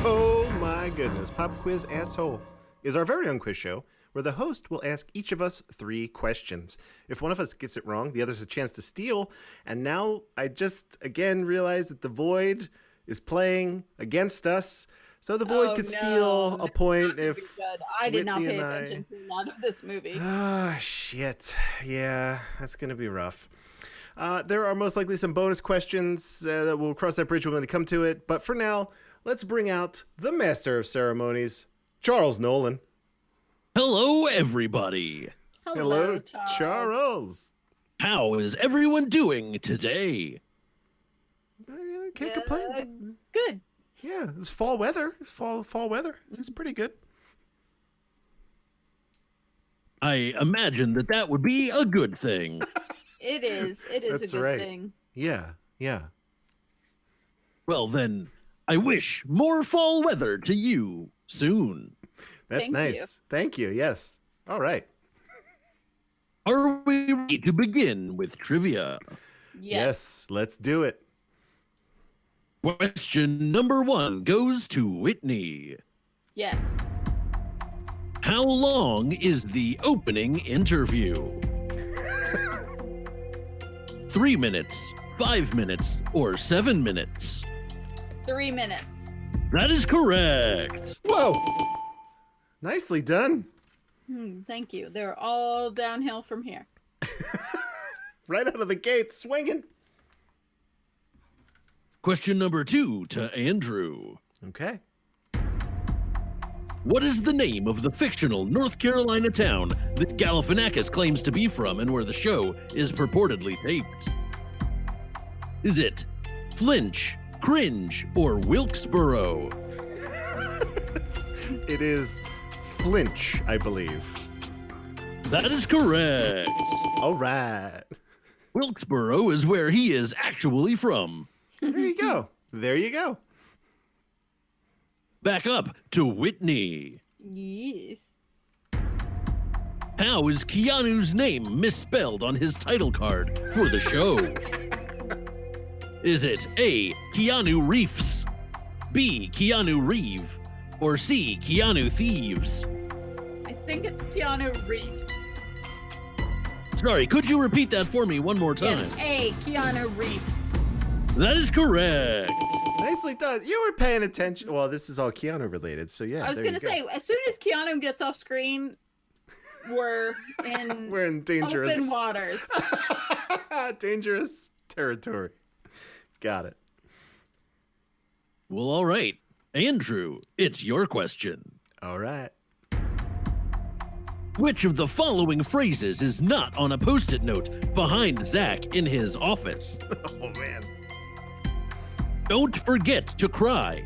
Oh my goodness. Pop Quiz Asshole is our very own quiz show where the host will ask each of us 3 questions. If one of us gets it wrong, the other has a chance to steal. And now I just, again, realized that the Void is playing against us. So the Void could steal a point if I did not Whitney pay and attention to a lot of this movie. Ah, shit. Yeah, that's going to be rough. There are most likely some bonus questions that we'll cross that bridge when we come to it. But for now, let's bring out the master of ceremonies, Charles Nolan. Hello, everybody. Hello, Charles. How is everyone doing today? Can't complain. Good. Yeah, it's fall weather. Fall weather. It's pretty good. I imagine that would be a good thing. It is. It is That's a good right. thing. Yeah. Well, then, I wish more fall weather to you soon. That's Thank nice. you. Thank you. Yes. All right. Are we ready to begin with trivia? Yes. Let's do it. Question number 1 goes to Whitney. Yes. How long is the opening interview? 3 minutes, 5 minutes, or 7 minutes? 3 minutes. That is correct. Whoa. Nicely done. Thank you. They're all downhill from here. Right out of the gate, swinging. Question number 2 to Andrew. Okay. What is the name of the fictional North Carolina town that Galifianakis claims to be from and where the show is purportedly taped? Is it Flinch, Cringe, or Wilkesboro? It is Flinch, I believe. That is correct. All right. Wilkesboro is where he is actually from. There you go. There you go. Back up to Whitney. Yes. How is Keanu's name misspelled on his title card for the show? Is it A, Keanu Reeves, B, Keanu Reeve, or C, Keanu Thieves? I think it's Keanu Reeves. Sorry, could you repeat that for me one more time? Yes, A, Keanu Reeves. That is correct. Nicely done. You were paying attention. Well, this is all Keanu related, so yeah. I was going to say, as soon as Keanu gets off screen, we're in dangerous open waters. dangerous territory. Got it. Well, all right. Andrew, it's your question. All right. Which of the following phrases is not on a Post-it note behind Zach in his office? Oh, man. Don't forget to cry.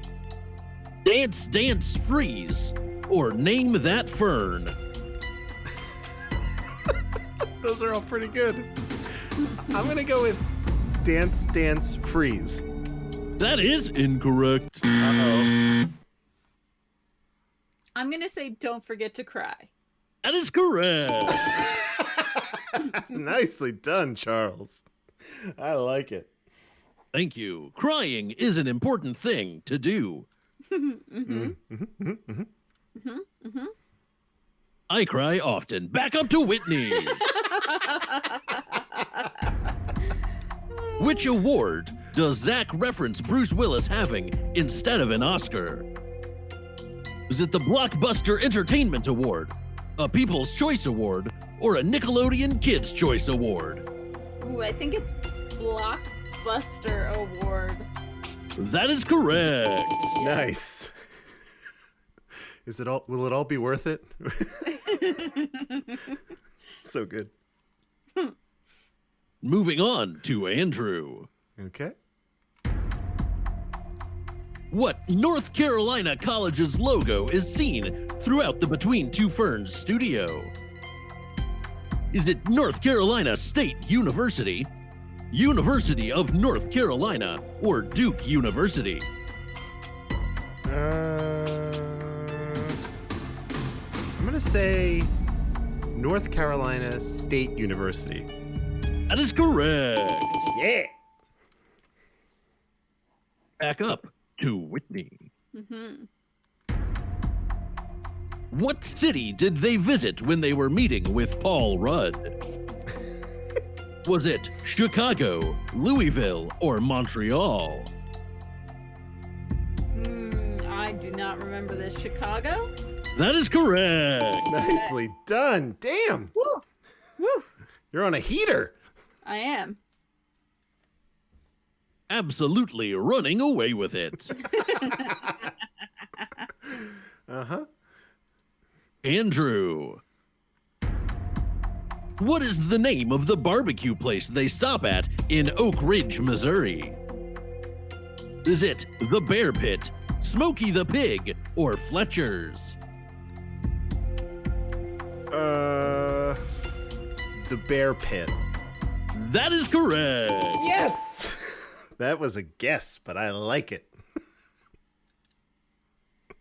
Dance, dance, freeze. Or name that fern. Those are all pretty good. I'm going to go with dance, dance, freeze. That is incorrect. Uh-oh. I'm going to say don't forget to cry. That is correct. Nicely done, Charles. I like it. Thank you. Crying is an important thing to do. I cry often. Back up to Whitney. Which award does Zach reference Bruce Willis having instead of an Oscar? Is it the Blockbuster Entertainment Award, a People's Choice Award, or a Nickelodeon Kids' Choice Award? Ooh, I think it's Blockbuster Award. That is correct. Nice. Is it all? Will it all be worth it? So good. Moving on to Andrew. Okay. What North Carolina College's logo is seen throughout the Between Two Ferns studio? Is it North Carolina State University, University of North Carolina, or Duke University? to say North Carolina State University. That is correct. Yeah. Back up to Whitney. Mm-hmm. What city did they visit when they were meeting with Paul Rudd? Was it Chicago, Louisville, or Montreal? I do not remember this. Chicago? That is correct. Nicely done. Damn. Woo! Woo! You're on a heater. I am. Absolutely running away with it. Uh-huh. Andrew. What is the name of the barbecue place they stop at in Oak Ridge, Missouri? Is it the Bear Pit, Smokey the Pig, or Fletcher's? The Bear Pit. That is correct. Yes! That was a guess, but I like it.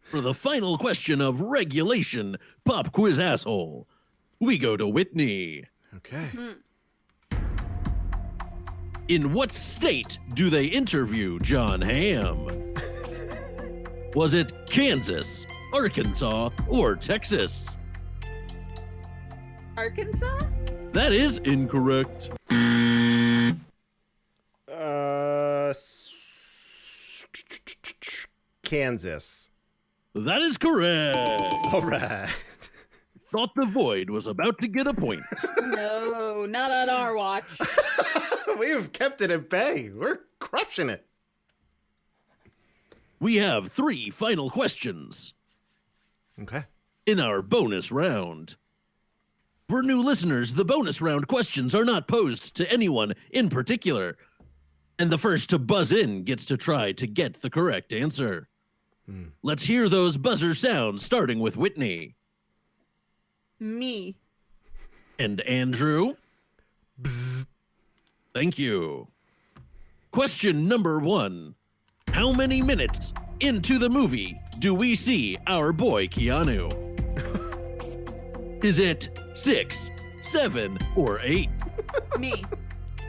For the final question of regulation, pop quiz asshole, we go to Whitney. Okay. In what state do they interview John Hamm? Was it Kansas, Arkansas, or Texas? Arkansas? That is incorrect. Kansas. That is correct. All right. Thought the void was about to get a point. No, not on our watch. We've kept it at bay. We're crushing it. We have 3 final questions Okay. in our bonus round. For new listeners, the bonus round questions are not posed to anyone in particular, and the first to buzz in gets to try to get the correct answer. Let's hear those buzzer sounds, starting with Whitney. Me. And Andrew? Bzz. Thank you. Question number 1. How many minutes into the movie do we see our boy Keanu? Is it 6, 7, or 8? Me.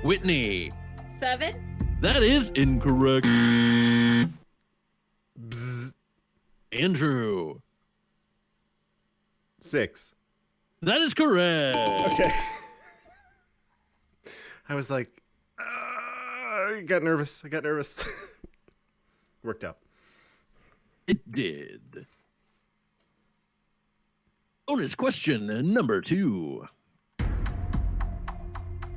Whitney? 7? That is incorrect. Bzz. Andrew? 6. That is correct. Okay. I was like, I got nervous. Worked out. It did. Bonus question number 2.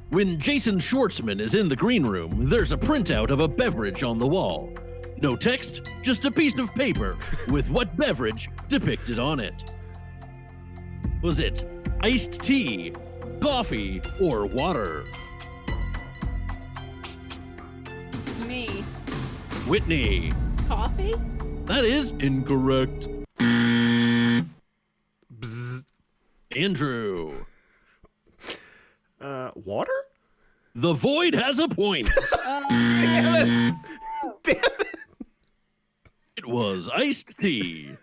When Jason Schwartzman is in the green room, there's a printout of a beverage on the wall. No text, just a piece of paper with what beverage depicted on it. Was it iced tea, coffee, or water? Me. Whitney? Coffee? That is incorrect. Bzz. Andrew? Water? The void has a point. Damn it! Damn it! It was iced tea.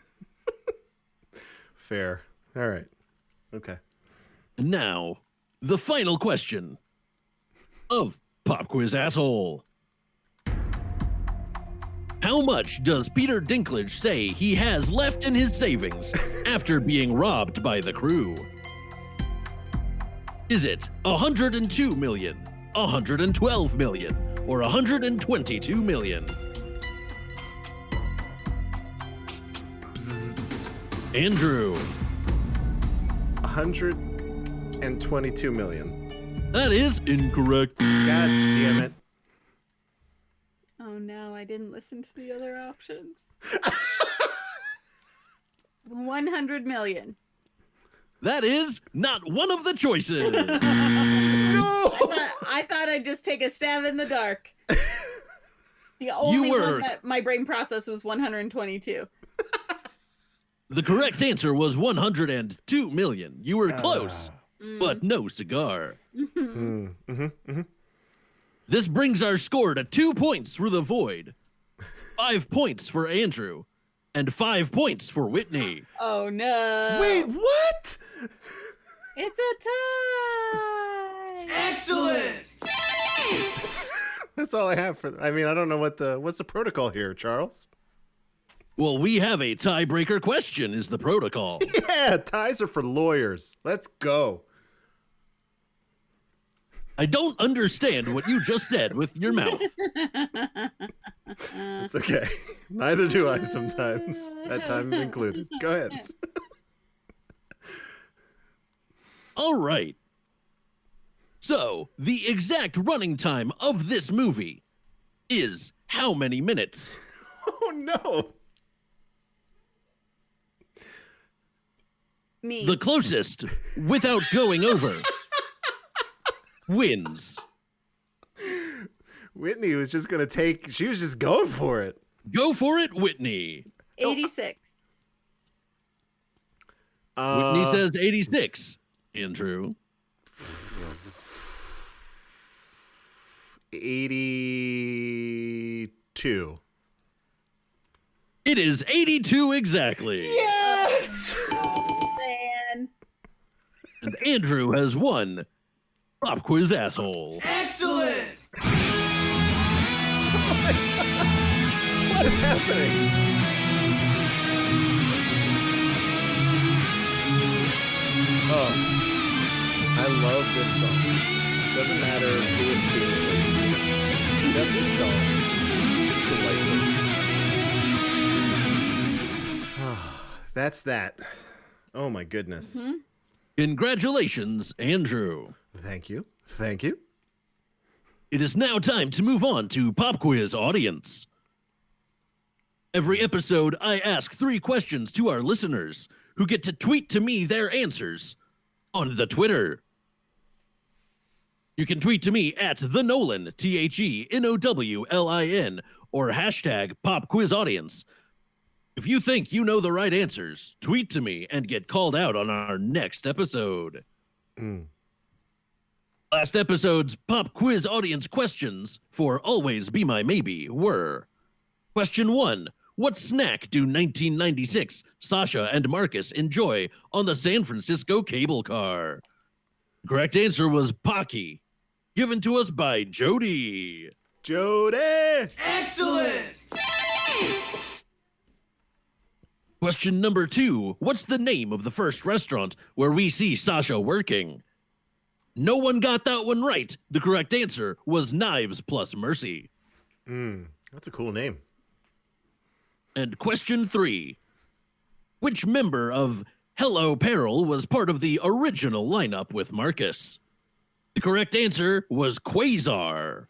Fair. All right. Okay. And now, the final question of Pop Quiz Asshole. How much does Peter Dinklage say he has left in his savings after being robbed by the crew? Is it 102 million, 112 million, or 122 million? Bzz. Andrew? 122 million. That is incorrect. God damn it. Oh no, I didn't listen to the other options. 100 million. That is not one of the choices. No! I thought I'd just take a stab in the dark. The only one that my brain processed was 122. The correct answer was 102 million. You were close, but no cigar. This brings our score to 2 points for the void, 5 points for Andrew, and 5 points for Whitney. Oh no. Wait, what? It's a tie. Excellent! That's all I have for. I mean, I don't know what's the protocol here, Charles. Well, we have a tiebreaker question is the protocol. Yeah, ties are for lawyers. Let's go. I don't understand what you just said with your mouth. It's okay. Neither do I sometimes. That time included. Go ahead. All right. So, the exact running time of this movie is how many minutes? Oh no. Me. The closest, without going over, wins. Whitney was just gonna take. She was just going for it. Go for it, Whitney. 86. Whitney says 86. Andrew. 82. It is 82 exactly. Yes. Man. And Andrew has won Pop Quiz Asshole. Excellent! What is happening? Oh, I love this song. Doesn't matter who it's being played. Just the song. It's delightful. That's that. Oh my goodness. Mm-hmm. Congratulations, Andrew. Thank you. Thank you. It is now time to move on to Pop Quiz Audience. Every episode, I ask 3 questions to our listeners who get to tweet to me their answers on the Twitter. You can tweet to me at the Nolan, THENOWLIN, or hashtag Pop Quiz Audience. If you think you know the right answers, tweet to me and get called out on our next episode. Last episode's Pop Quiz Audience questions for Always Be My Maybe were: Question 1. What snack do 1996 Sasha and Marcus enjoy on the San Francisco cable car? The correct answer was Pocky, given to us by Jody. Jody! Excellent! Question number 2. What's the name of the first restaurant where we see Sasha working? No one got that one right. The correct answer was Knives Plus Mercy. That's a cool name. And question 3. Which member of Hello Peril was part of the original lineup with Marcus? The correct answer was Quasar.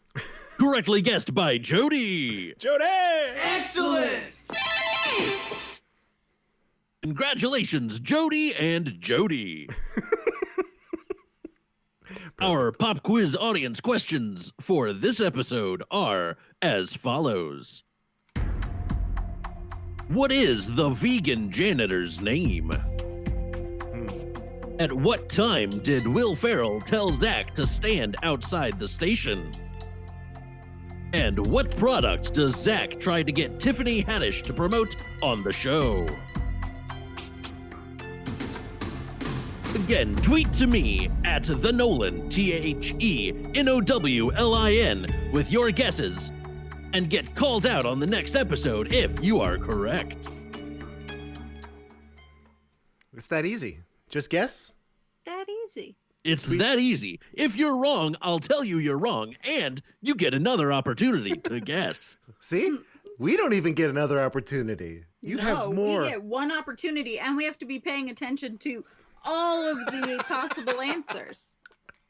Correctly guessed by Jody. Jody! Excellent! Congratulations, Jody and Jody. Our Pop Quiz Audience questions for this episode are as follows. What is the vegan janitor's name? At what time did Will Ferrell tell Zach to stand outside the station? And what product does Zach try to get Tiffany Haddish to promote on the show? Again, tweet to me at the Nolan, THENOWLIN, with your guesses and get called out on the next episode if you are correct. It's that easy. Just guess. That easy. It's that easy. If you're wrong, I'll tell you you're wrong, and you get another opportunity to guess. See? We don't even get another opportunity. You have more. We get one opportunity, and we have to be paying attention to all of the possible answers.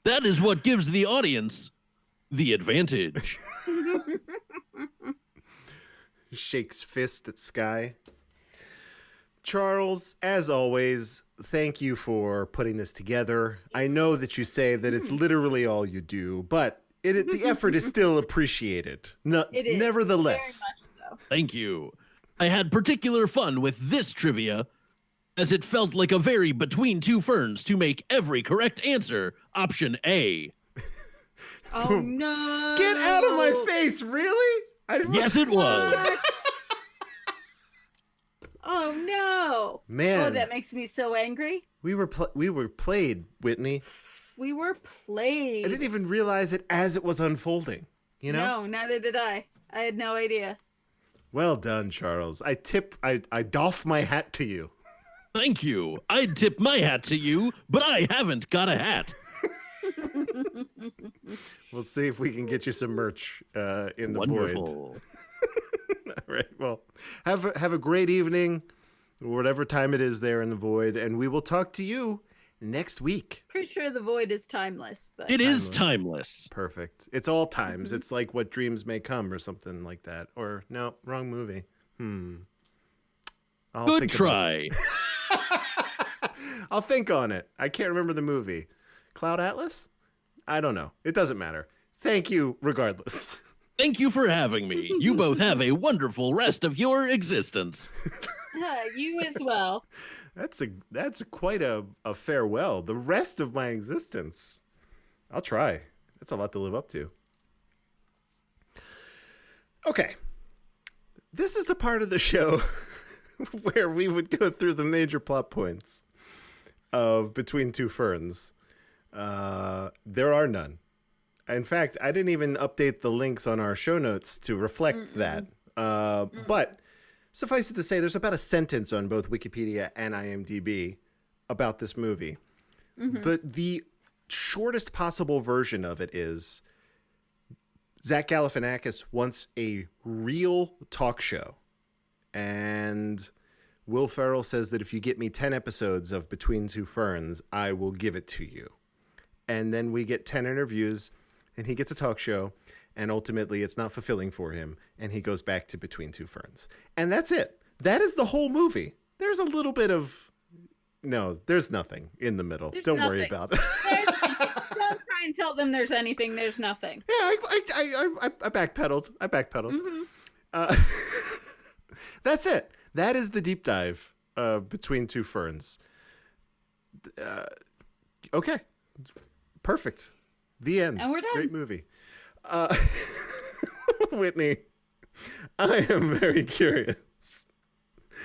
That is what gives the audience the advantage. Shakes fist at Sky. Charles, as always, thank you for putting this together. I know that you say that it's literally all you do, but the effort is still appreciated. It is. Nevertheless. Very much so. Thank you. I had particular fun with this trivia, as it felt like a very between two ferns to make every correct answer option A. Oh no! Get out of my face, really? Yes, it was. Oh no! Man. Oh, that makes me so angry. We were played, Whitney. We were played. I didn't even realize it as it was unfolding. You know? No, neither did I. I had no idea. Well done, Charles. I doff my hat to you. Thank you. I'd tip my hat to you, but I haven't got a hat. We'll see if we can get you some merch in the void. Wonderful. All right. Well, have a great evening, whatever time it is there in the void, and we will talk to you next week. Pretty sure the void is timeless, but It is timeless. Perfect. It's all times. It's like What Dreams May Come or something like that. Or no, wrong movie. I'll Good think try. I'll think on it. I can't remember the movie. Cloud Atlas? I don't know. It doesn't matter. Thank you regardless. Thank you for having me. You both have a wonderful rest of your existence. You as well. That's quite a farewell. The rest of my existence. I'll try. That's a lot to live up to. Okay. This is the part of the show where we would go through the major plot points of Between Two Ferns. There are none. In fact, I didn't even update the links on our show notes to reflect that. But suffice it to say, there's about a sentence on both Wikipedia and IMDb about this movie. The shortest possible version of it is Zach Galifianakis wants a real talk show. And Will Ferrell says that if you get me 10 episodes of Between Two Ferns, I will give it to you. And then we get 10 interviews, and he gets a talk show, and ultimately it's not fulfilling for him, and he goes back to Between Two Ferns. And that's it. That is the whole movie. There's a little bit of... No, there's nothing in the middle. Don't worry about it. Don't try and tell them there's anything. There's nothing. Yeah, I backpedaled. That's it. That is the deep dive Between Two Ferns. Okay. Perfect. The end. And we're done. Great movie. Whitney, I am very curious.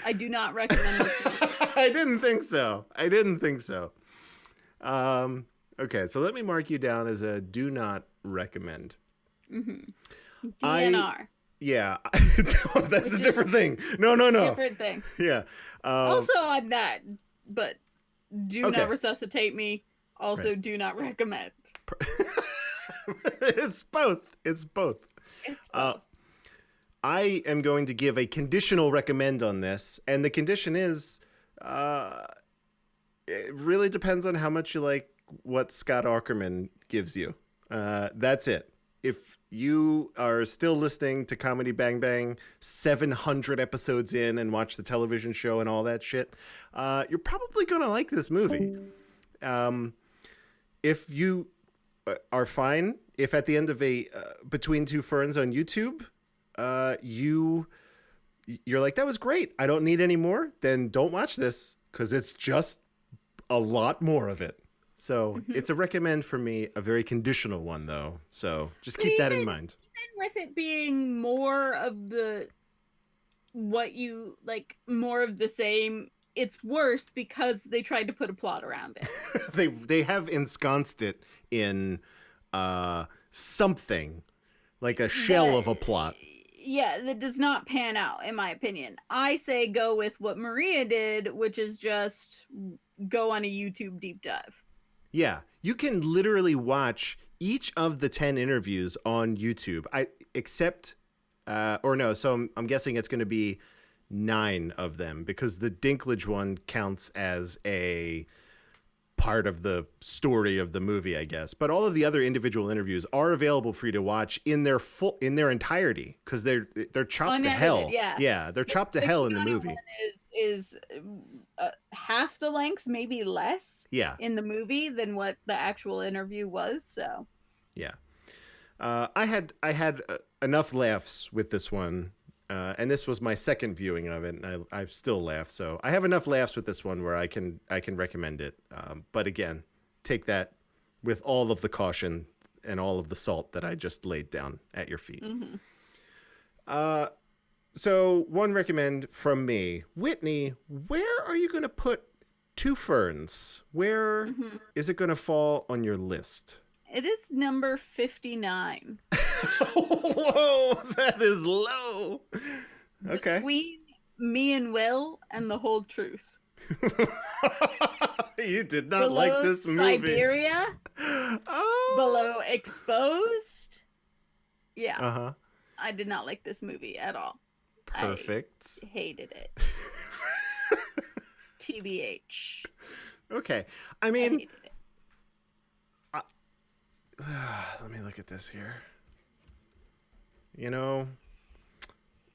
I do not recommend this movie. I didn't think so. Okay, so let me mark you down as a do not recommend. DNR. Yeah. That's a different thing. No. Different thing. Yeah. Also, I'm that, but do Okay. not resuscitate me. Also, Right. do not recommend. It's both. It's both. I am going to give a conditional recommend on this, and the condition is it really depends on how much you like what Scott Aukerman gives you. That's it. If you are still listening to Comedy Bang Bang 700 episodes in and watch the television show and all that shit, you're probably going to like this movie. If you are fine, if at the end of a Between Two Ferns on YouTube, you're like, that was great, I don't need any more, then don't watch this, because it's just a lot more of it. So it's a recommend for me, a very conditional one though. So just keep that in mind. Even with it being more of the more of the same, it's worse because they tried to put a plot around it. They have ensconced it in something like a shell of a plot. Yeah, that does not pan out, in my opinion. I say go with what Maria did, which is just go on a YouTube deep dive. Yeah, you can literally watch each of the 10 interviews on YouTube. So I'm guessing it's going to be 9 of them, because the Dinklage one counts as a part of the story of the movie, I guess. But all of the other individual interviews are available for you to watch in their entirety, because they're chopped to hell. Yeah, they're chopped to hell in the movie. One is half the length, maybe less. Yeah. In the movie than what the actual interview was. So. Yeah. I had enough laughs with this one. And this was my second viewing of it, and I still laugh. So I have enough laughs with this one where I can recommend it. But again, take that with all of the caution and all of the salt that I just laid down at your feet. So one recommend from me, Whitney, where are you going to put Two Ferns? Where is it going to fall on your list? It is number 59. Whoa, that is low. Okay. Between me and Will and The Whole Truth. You did not Below like this movie. Siberia. Oh. Below Exposed. Yeah. Uh-huh. I did not like this movie at all. Perfect. I hated it. TBH. Okay. I I mean, hated it. let me look at this here. You know,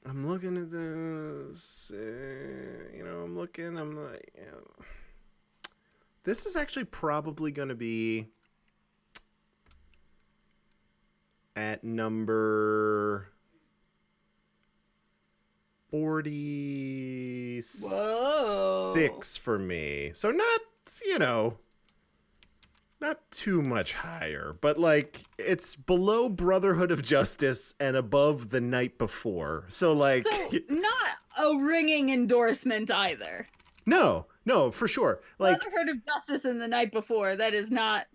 I'm looking at this. I'm like, this is actually probably going to be at number 46 for me. So not too much higher, but like it's below Brotherhood of Justice and above The Night Before. So like not a ringing endorsement either. No, for sure. Like Brotherhood of Justice and The Night Before, that is not,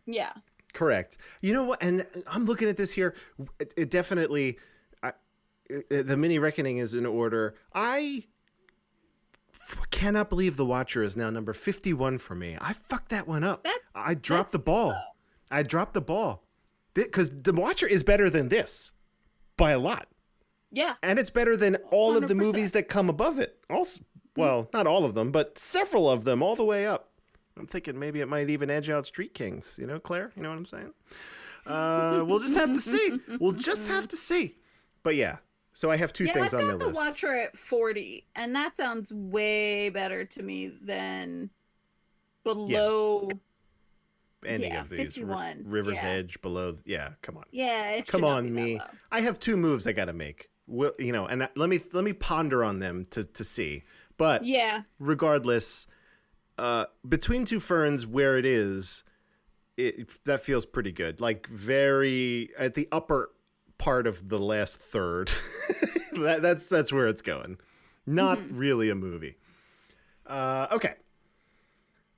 yeah. Correct. You know what? And I'm looking at this here. It definitely, the Mini Reckoning is in order. I cannot believe The Watcher is now number 51 for me. I fucked that one up. I dropped the ball. I dropped the ball. Because The Watcher is better than this by a lot. Yeah. And it's better than all of the 100%. movies that come above it. Also, well, not all of them, but several of them all the way up. I'm thinking maybe it might even edge out Street Kings. You know, Claire? You know what I'm saying? We'll just have to see. We'll just have to see. But yeah, so I have two things on my I've got list. The Watcher at 40, and that sounds way better to me than below... Any of these. 51. River's Edge, below. Yeah, come on. Yeah, it Come should not on, be that me. low. I have two moves I got to make. And let me ponder on them to see. But Yeah. regardless, between Two Ferns, where it is, that feels pretty good. Like very at the upper part of the last third. that's where it's going. Not really a movie. Okay.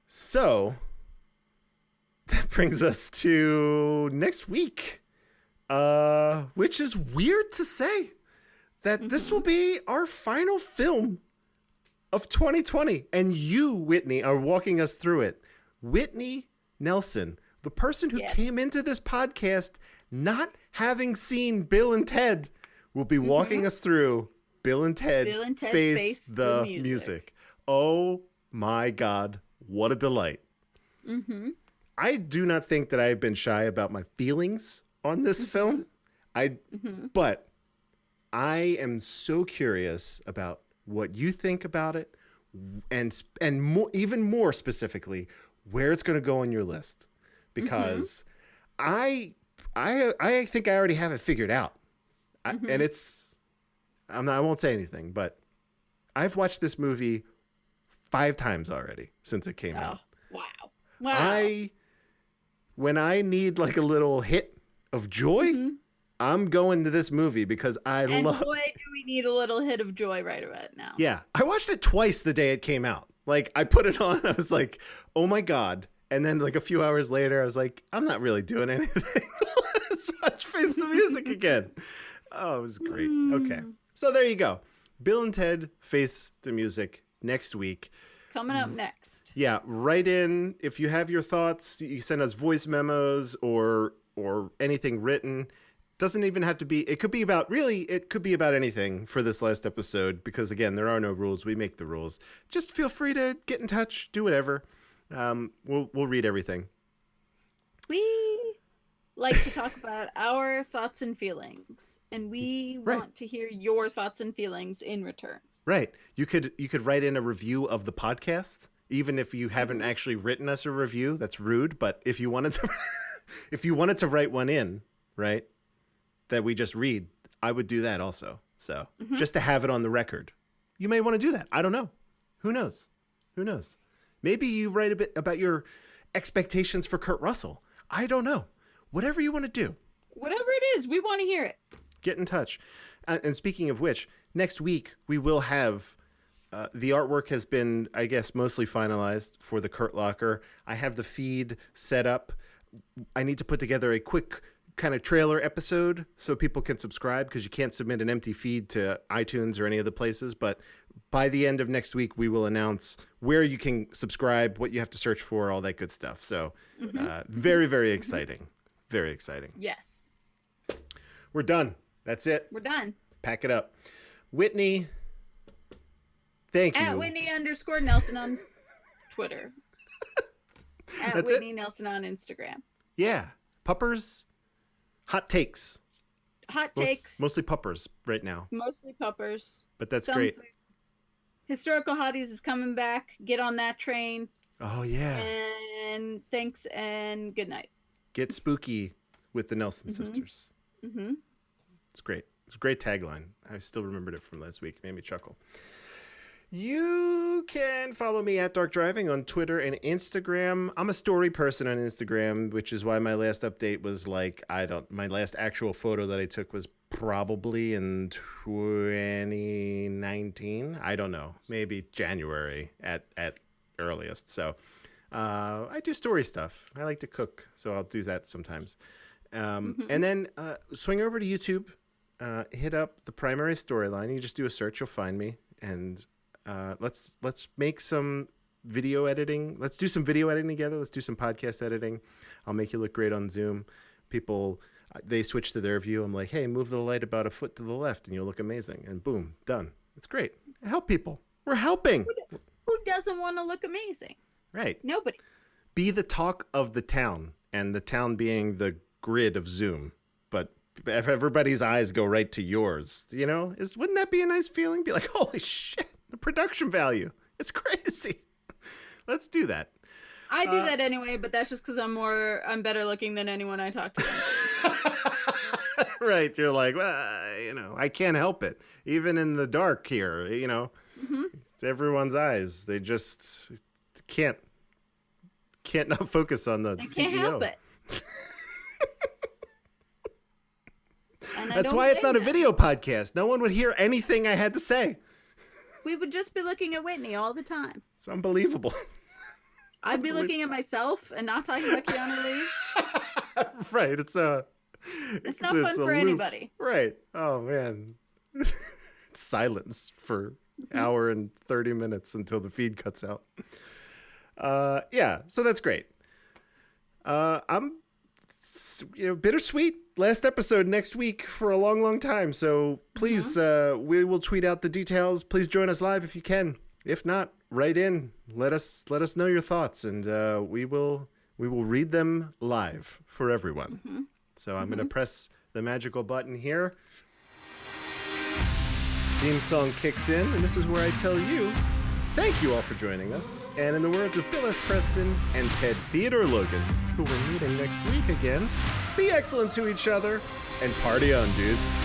So that brings us to next week, which is weird to say that this will be our final film of 2020. And you, Whitney, are walking us through it. Whitney Nelson, the person who came into this podcast not having seen Bill and Ted, will be walking us through Bill and Ted, Face the Music. Oh my God, what a delight. I do not think that I've been shy about my feelings on this film. But I am so curious about what you think about it, and more, even more specifically, where it's going to go on your list, because I think I already have it figured out, and I won't say anything, but I've watched this movie 5 times already since it came out. Wow. When I need like a little hit of joy, I'm going to this movie because And boy, do we need a little hit of joy right about now. Yeah. I watched it twice the day it came out. Like I put it on, I was like, oh my God. And then like a few hours later, I was like, I'm not really doing anything. Let's watch Face the Music again. Oh, it was great. Okay. So there you go. Bill and Ted Face the Music next week. Coming up next. Yeah, write in if you have your thoughts. You send us voice memos or anything written. Doesn't even have to be. It could be about anything for this last episode, because again, there are no rules. We make the rules. Just feel free to get in touch. Do whatever. We'll read everything. We like to talk about our thoughts and feelings, and we want to hear your thoughts and feelings in return. Right. You could write in a review of the podcast. Even if you haven't actually written us a review, that's rude. But if you wanted to write one in, right, that we just read, I would do that also. So just to have it on the record, you may want to do that. I don't know. Who knows? Maybe you write a bit about your expectations for Kurt Russell. I don't know. Whatever you want to do. Whatever it is, we want to hear it. Get in touch. And speaking of which, next week we will have the artwork has been, I guess, mostly finalized for the Kurt Locker. I have the feed set up. I need to put together a quick kind of trailer episode so people can subscribe, because you can't submit an empty feed to iTunes or any of the places. But by the end of next week, we will announce where you can subscribe, what you have to search for, all that good stuff. So very, very exciting. Very exciting. Yes. We're done. That's it. We're done. Pack it up. Whitney, thank you. At Whitney_Nelson on Twitter. At That's Whitney it? Nelson on Instagram. Yeah. Puppers. Hot takes. Hot takes. Mostly puppers right now. Mostly puppers. But that's Some great. food. Historical Hotties is coming back. Get on that train. Oh, yeah. And thanks and good night. Get spooky with the Nelson sisters. Mm-hmm. It's great. It's a great tagline. I still remembered it from last week. It made me chuckle. You can follow me at Dark Driving on Twitter and Instagram. I'm a story person on Instagram, which is why my last update was like, my last actual photo that I took was probably in 2019. I don't know. Maybe January at earliest. So I do story stuff. I like to cook, so I'll do that sometimes. And then swing over to YouTube, hit up the primary storyline. You just do a search, you'll find me, and let's make some video editing. Let's do some video editing together. Let's do some podcast editing. I'll make you look great on Zoom. People, they switch to their view. I'm like, hey, move the light about a foot to the left, and you'll look amazing. And boom, done. It's great. Help people. We're helping. Who doesn't want to look amazing? Right. Nobody. Be the talk of the town, and the town being the grid of Zoom. But if everybody's eyes go right to yours, wouldn't that be a nice feeling? Be like, holy shit, the production value. It's crazy. Let's do that. I do that anyway, but that's just because I'm better looking than anyone I talk to. Right. You're like, well, I can't help it. Even in the dark here, it's everyone's eyes. They just can't not focus on the CEO. Can't help it. That's why it's not a video podcast. No one would hear anything I had to say. We would just be looking at Whitney all the time. It's unbelievable. I'd be looking at myself and not talking about Keanu Reeves. Right. It's not fun for anybody. Right. Oh, man. Silence for an hour and 30 minutes until the feed cuts out. Yeah. So that's great. I'm bittersweet. Last episode next week for a long, long time. So please, we will tweet out the details. Please join us live if you can. If not, write in. Let us know your thoughts, and we will read them live for everyone. So I'm going to press the magical button here. Theme song kicks in, and this is where I tell you, thank you all for joining us. And in the words of Bill S. Preston and Ted Theodore Logan, who we're meeting next week again, be excellent to each other and party on, dudes.